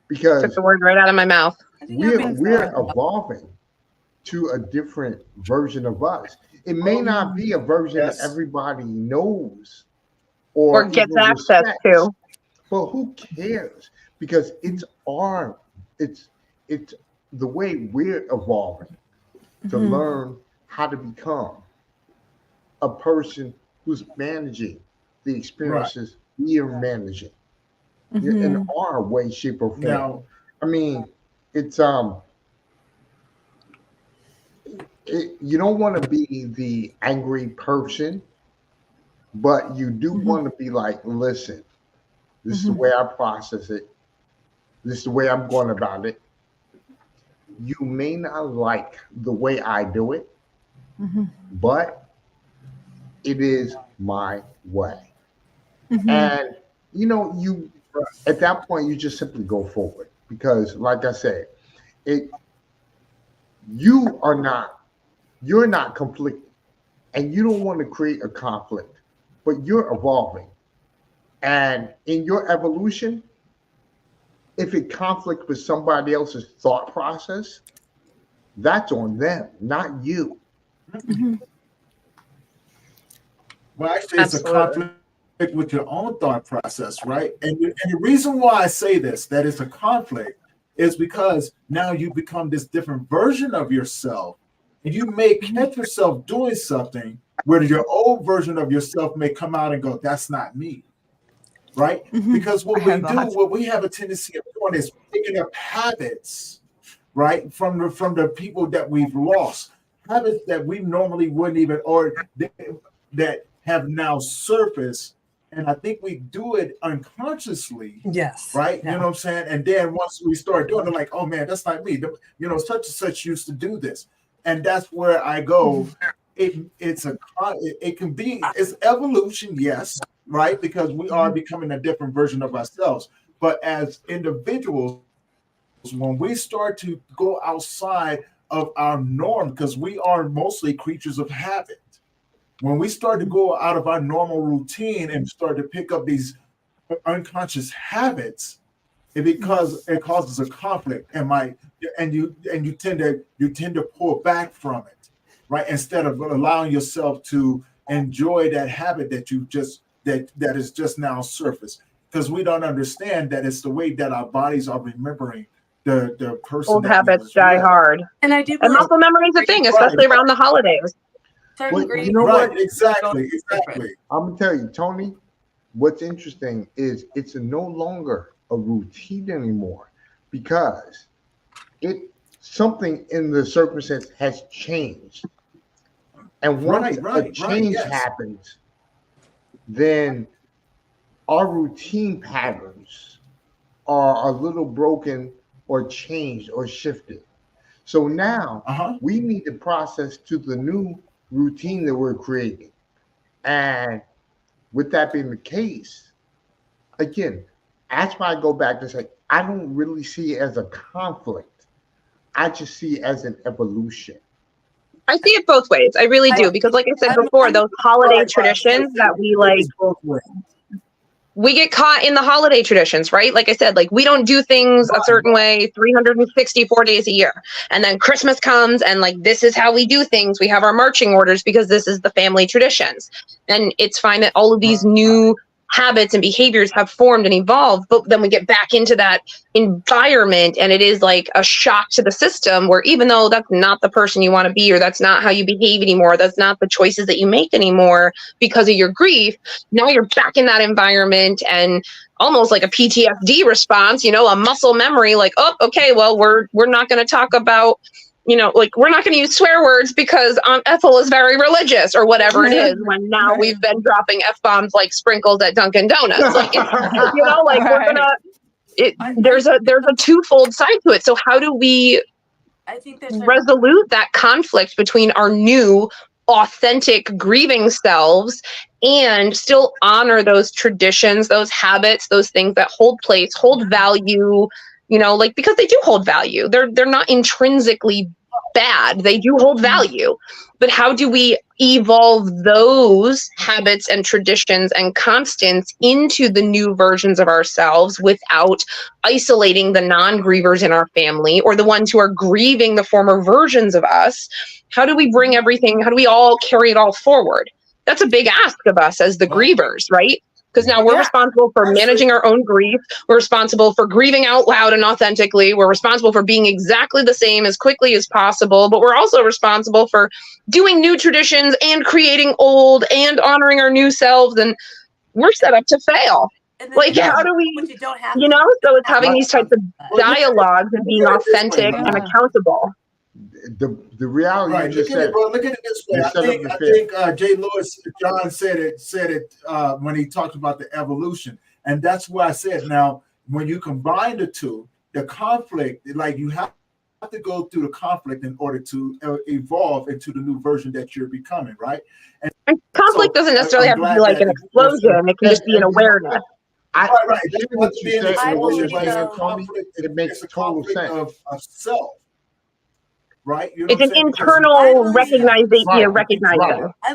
Because
took the word right out of my mouth.
We're evolving to a different version of us. It may not be a version that everybody knows or
gets access to.
But who cares? Because it's the way we're evolving to learn how to become a person who's managing the experiences we are managing in our way, shape, or form. Now, I mean, it's you don't want to be the angry person, but you do want to be like, listen, this is the way I process it. This is the way I'm going about it. You may not like the way I do it, but it is my way. And, you at that point, you just simply go forward because, like I said, you're not conflicted and you don't want to create a conflict, but you're evolving. And in your evolution, if it conflicts with somebody else's thought process, that's on them, not you.
Well, actually, it's a conflict with your own thought process, right? And the reason why I say this, that it's a conflict, is because now you become this different version of yourself, and you may catch yourself doing something where your old version of yourself may come out and go, "That's not me." Right? Because what we have a tendency of doing is picking up habits, right, from the people that we've lost, habits that we normally wouldn't even, or that have now surfaced, and I think we do it unconsciously.
Yes.
Right?
Yeah.
You know what I'm saying? And then once we start doing it, like, oh man, that's not me. You know, such and such used to do this, and that's where I go. It's evolution, yes, right? Because we are becoming a different version of ourselves. But as individuals, when we start to go outside of our norm, because we are mostly creatures of habit, when we start to go out of our normal routine and start to pick up these unconscious habits, it causes a conflict, and you tend to pull back from it, right? Instead of allowing yourself to enjoy that habit that is just now surfaced, because we don't understand that it's the way that our bodies are remembering the person.
Old habits die hard.
And I do
And
believe
muscle memory is a thing, especially around the holidays.
certain
Well,
grief.
you know
Right,
what?
exactly.
I'm gonna tell you, Tony, what's interesting is it's no longer a routine anymore, because something in the circumstance has changed. And once a change happens, then our routine patterns are a little broken or changed or shifted. So now we need to process to the new routine that we're creating. And with that being the case, again, that's why I go back to say, I don't really see it as a conflict. I just see it as an evolution.
I see it both ways. I really do. Because like I said before, those holiday traditions that we like, we get caught in the holiday traditions, right? Like I said, like we don't do things a certain way 364 days a year. And then Christmas comes and like, this is how we do things. We have our marching orders because this is the family traditions. And it's fine that all of these new habits and behaviors have formed and evolved, but then we get back into that environment and it is like a shock to the system, where even though that's not the person you want to be, or that's not how you behave anymore, that's not the choices that you make anymore because of your grief, now you're back in that environment, and almost like a PTSD response, you know, a muscle memory, like, oh, okay, well, we're not going to talk about, you know, like we're not going to use swear words because Aunt Ethel is very religious or whatever it is, when now we've been dropping F-bombs like sprinkles at Dunkin' Donuts. Like, you know, like we're going to, there's a twofold side to it. So how do we resolute that conflict between our new authentic grieving selves and still honor those traditions, those habits, those things that hold place, hold value, you know, like, because they do hold value. They're not intrinsically bad. They do hold value. But how do we evolve those habits and traditions and constants into the new versions of ourselves without isolating the non-grievers in our family or the ones who are grieving the former versions of us? How do we bring everything? How do we all carry it all forward? That's a big ask of us as the grievers, right? Because now we're responsible for managing our own grief. We're responsible for grieving out loud and authentically. We're responsible for being exactly the same as quickly as possible. But we're also responsible for doing new traditions and creating old and honoring our new selves. And we're set up to fail. Like, how do we, you know, so it's having these types of dialogues and being authentic and accountable.
The reality you just said.
Look at it this way. I think Jay Lewis John said it when he talked about the evolution, and that's why I said, now when you combine the two, the conflict, like you have to go through the conflict in order to evolve into the new version that you're becoming, right?
And conflict doesn't necessarily have to be like an explosion. It can just be an awareness.
Right. What you said, and what you're saying, Tony, it makes total sense.
Of self. Right, you know,
it's an internal recognizing.
I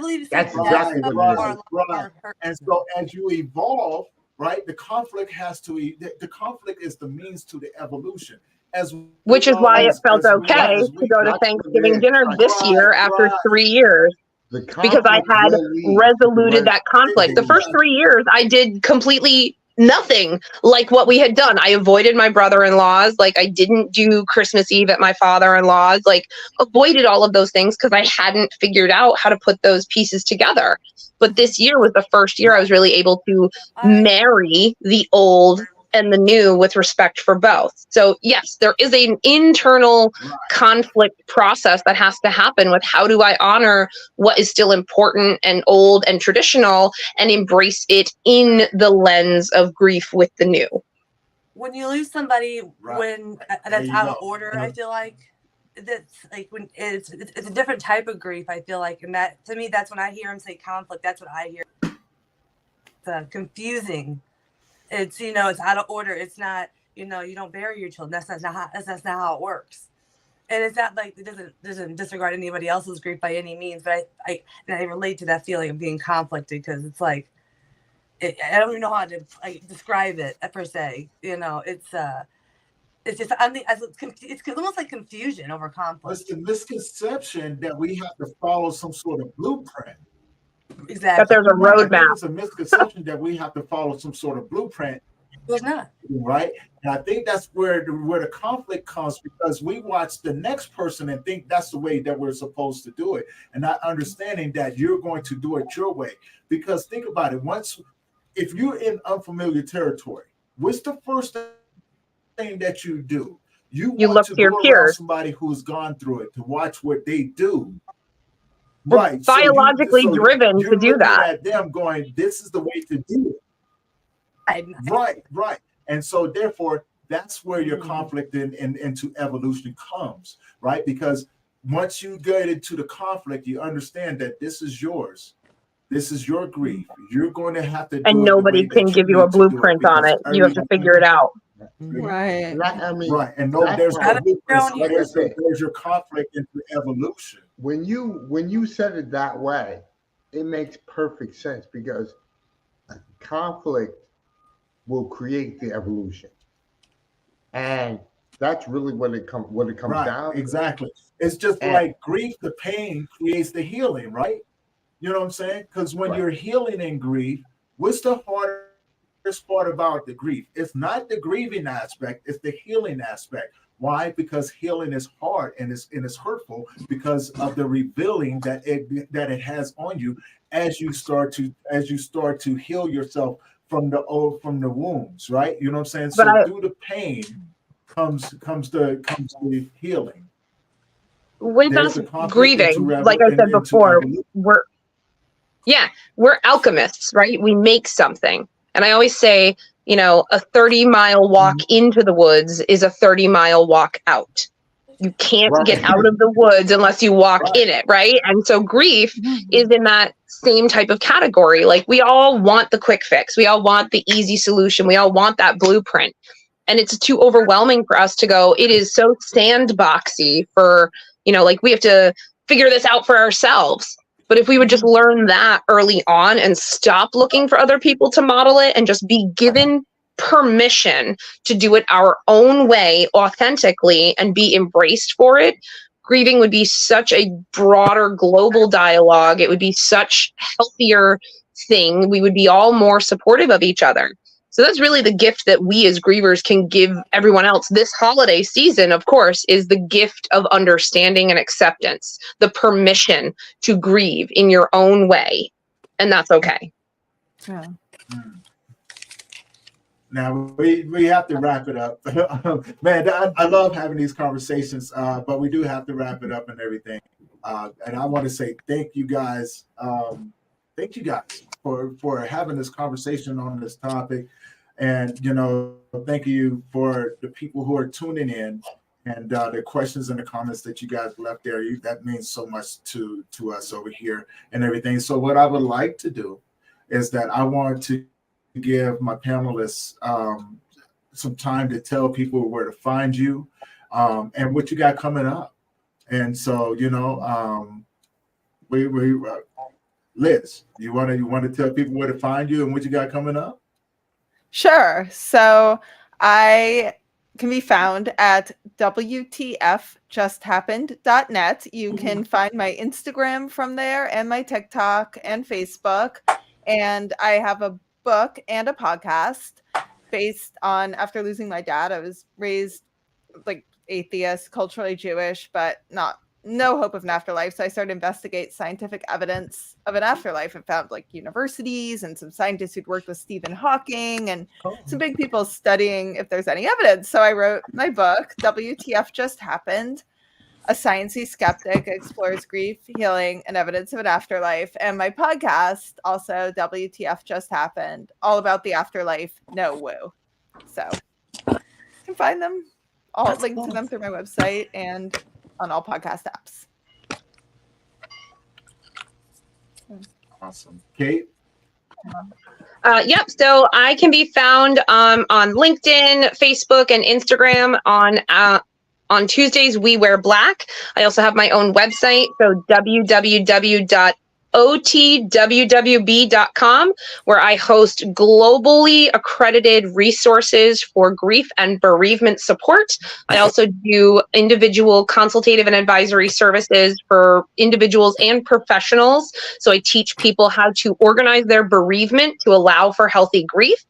believe
that's exactly what it is.
Right. And so, as you evolve, right, the conflict has to. The conflict is the means to the evolution.
Which is why it felt okay to go to Thanksgiving dinner this year after 3 years, because I had resoluted that conflict. The first 3 years, I did completely nothing like what we had done. I avoided my brother-in-laws. Like, I didn't do Christmas Eve at my father-in-law's, like avoided all of those things because I hadn't figured out how to put those pieces together. But this year was the first year I was really able to marry the old and the new with respect for both. So yes, there is an internal conflict process that has to happen with how do I honor what is still important and old and traditional and embrace it in the lens of grief with the new.
When you lose somebody,
Right.
when
There
that's
you
out of
go.
order, I feel like that's like when it's a different type of grief. I feel like, and that to me, that's when I hear him say conflict. That's what I hear. It's confusing. It's it's out of order. It's not you don't bury your children. That's not how it works. And it's not like it doesn't disregard anybody else's grief by any means. But I relate to that feeling of being conflicted because it's like I don't even know how to describe it per se. It's just it's almost like confusion over conflict.
It's the misconception that we have to follow some sort of blueprint.
Exactly.
That there's a
Right. I think
roadmap.
it's a misconception that we have to follow some sort of blueprint,
There's not.
right? And I think that's where the conflict comes because we watch the next person and think that's the way that we're supposed to do it, and not understanding that you're going to do it your way. Because think about it: if you're in unfamiliar territory, what's the first thing that you do? You want
look
to
to your
go around
peers.
somebody who's gone through it to watch what they do.
We're
Right,
biologically driven
you're
to do
looking
that.
at them going, "This is the way to do it." Right. And so therefore, that's where your conflict into evolution comes, right? Because once you get into the conflict, you understand that this is yours. This is your grief. You're going to have to do
And
it the
nobody
way
can
that
give you
need
a
to do
blueprint on
because
it. You have to figure it out.
Right.
I mean,
Right, and no,
that
there's no
part,
blueprint. So
like I said,
there's your conflict into evolution.
when you said it that way, it makes perfect sense because conflict will create the evolution, and that's really what it comes down to.
Exactly. It's just
And-
like grief, the pain creates the healing, right? You know what I'm saying? Because when
Right.
you're healing in grief, what's the hardest part about the grief? It's not the grieving aspect, it's the healing aspect. Why? Because healing is hard and it's hurtful because of the revealing that it has on you as you start to heal yourself from the wounds, right? You know what I'm saying?
But
Through the pain comes the healing.
With
There's
us
the conflict
grieving,
into
like I said
into
before,
evolution.
we're alchemists, right? We make something. And I always say, a 30-mile walk into the woods is a 30-mile walk out. You can't get
Right.
out of the woods unless you walk
Right.
in it, right? And so grief is in that same type of category. Like, we all want the quick fix. We all want the easy solution. We all want that blueprint. And it's too overwhelming for us to go, it is so sandboxy for, like, we have to figure this out for ourselves. But if we would just learn that early on and stop looking for other people to model it and just be given permission to do it our own way authentically and be embraced for it, grieving would be such a broader global dialogue. It would be such a healthier thing. We would be all more supportive of each other. So that's really the gift that we as grievers can give everyone else. This holiday season, of course, is the gift of understanding and acceptance, the permission to grieve in your own way. And that's okay.
Yeah.
Now we have to wrap it up. Man, I love having these conversations, but we do have to wrap it up and everything. And I want to say thank you guys. Thank you guys for having this conversation on this topic. And, thank you for the people who are tuning in and the questions and the comments that you guys left there. That means so much to us over here and everything. So what I would like to do is that I want to give my panelists some time to tell people where to find you and what you got coming up. And so, Liz, you want to tell people where to find you and what you got coming up?
Sure. So I can be found at WTFJustHappened.net. You can find my Instagram from there and my TikTok and Facebook. And I have a book and a podcast based on, after losing my dad, I was raised like atheist, culturally Jewish, but no hope of an afterlife. So I started to investigate scientific evidence of an afterlife and found like universities and some scientists who'd worked with Stephen Hawking and some big people studying if there's any evidence. So I wrote my book, WTF Just Happened. A Sciencey Skeptic Explores Grief, Healing, and Evidence of an Afterlife. And my podcast, also WTF Just Happened, all about the afterlife, no woo. So you can find them, all
That's
linked
cool.
to them through my website and on all podcast apps.
Awesome. Kate?
Yep. So I can be found on LinkedIn, Facebook, and Instagram on Tuesdays, we wear black. I also have my own website, so www.otwwb.com, where I host globally accredited resources for grief and bereavement support. I also do individual consultative and advisory services for individuals and professionals. So I teach people how to organize their bereavement to allow for healthy grief.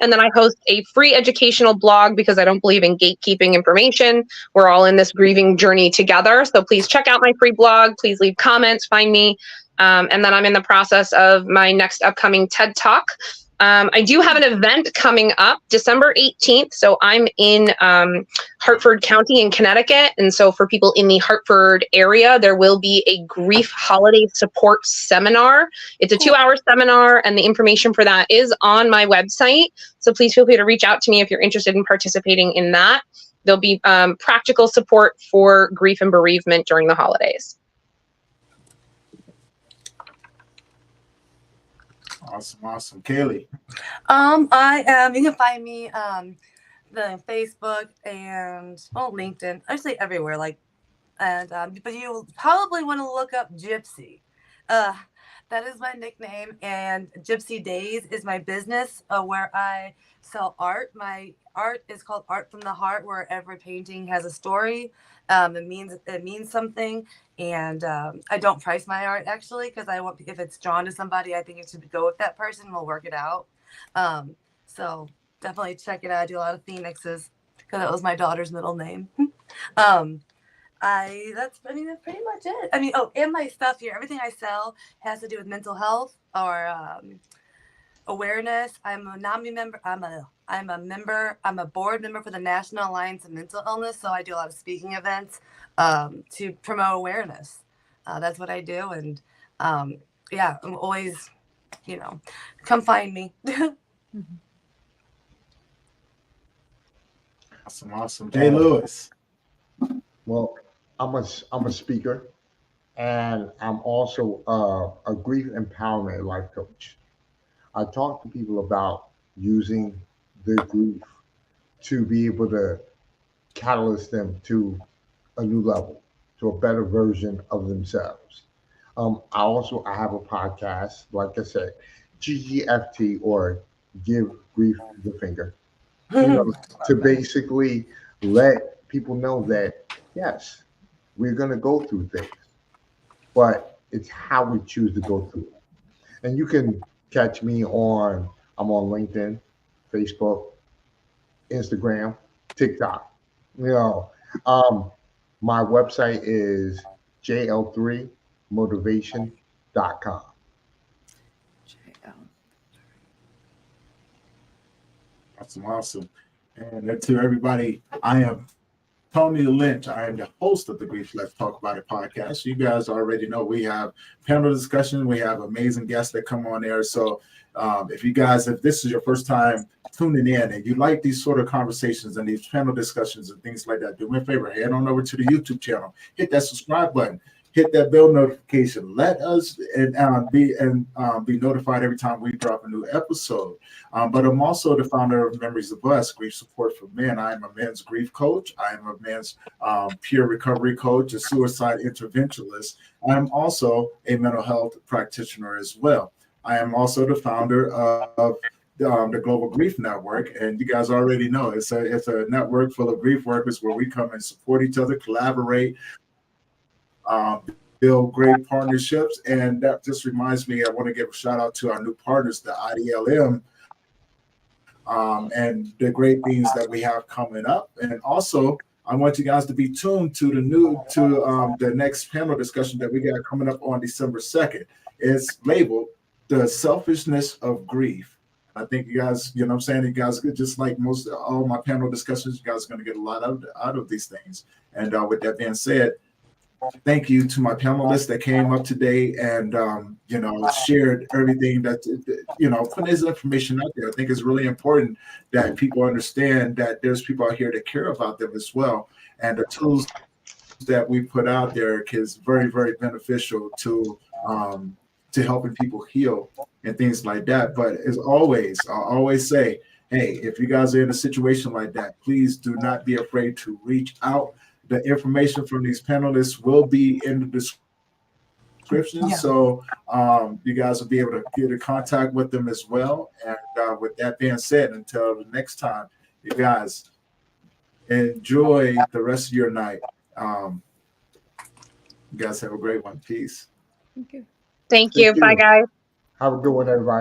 And then I host a free educational blog because I don't believe in gatekeeping information. We're all in this grieving journey together. So please check out my free blog. Please leave comments, find me. And then I'm in the process of my next upcoming TED Talk. I do have an event coming up December 18th. So I'm in Hartford County in Connecticut. And so for people in the Hartford area, there will be a grief holiday support seminar. It's a 2-hour seminar, and the information for that is on my website. So please feel free to reach out to me if you're interested in participating in that. There'll be practical support for grief and bereavement during the holidays.
Awesome. Kaylee?
I am. You can find me the Facebook and LinkedIn. Actually, everywhere. But you probably want to look up Gypsy. That is my nickname, and Gypsy Days is my business where I sell art. My art is called Art from the Heart, where every painting has a story. It means something, and I don't price my art actually because I want, if it's drawn to somebody, I think it should go with that person. We'll work it out. So definitely check it out. I do a lot of phoenixes because that was my daughter's middle name. That's pretty much it. I mean, and my stuff here, everything I sell has to do with mental health or awareness. I'm a NAMI member. I'm a board member for the National Alliance of Mental Illness. So I do a lot of speaking events to promote awareness. That's what I do. And I'm always, come find me.
Awesome. Jay Lewis?
Well, I'm a speaker, and I'm also a grief empowerment life coach. I talk to people about using their grief to be able to catalyst them to a new level, to a better version of themselves. I have a podcast, like I said, GGFT, or Give Grief the Finger, to basically let people know that, yes, we're going to go through things, but it's how we choose to go through it. And you can catch me I'm on LinkedIn, Facebook, Instagram, TikTok. My website is jl3motivation.com.
Awesome. And to everybody, I am Tony Lynch. I am the host of the Grief Let's Talk About It podcast. You guys already know we have panel discussion. We have amazing guests that come on there. So if this is your first time tuning in and you like these sort of conversations and these panel discussions and things like that, do me a favor, head on over to the YouTube channel, hit that subscribe button, hit that bell notification. Let us be notified every time we drop a new episode. But I'm also the founder of Memories of Us, Grief Support for Men. I am a men's grief coach. I am a men's peer recovery coach, a suicide interventionist. I am also a mental health practitioner as well. I am also the founder of the Global Grief Network, and you guys already know it's a network full of grief workers where we come and support each other, collaborate, build great partnerships. And that just reminds me, I want to give a shout out to our new partners, the IDLM and the great things that we have coming up. And also, I want you guys to be tuned to the next panel discussion that we got coming up on December 2nd. It's labeled "The Selfishness of Grief." I think you guys, you know what I'm saying, you guys, just like all my panel discussions, you guys are going to get a lot out of these things. And with that being said, thank you to my panelists that came up today and, shared everything that, putting this information out there. I think it's really important that people understand that there's people out here that care about them as well. And the tools that we put out there is very, very beneficial to helping people heal and things like that. But as always, I always say, hey, if you guys are in a situation like that, please do not be afraid to reach out. The information from these panelists will be in the description. So you guys will be able to get in contact with them as well. And with that being said, until the next time, you guys enjoy the rest of your night. You guys have a great one. Peace.
Thank you.
Thank you.
Thank you.
Bye, guys.
Have a good one, everybody.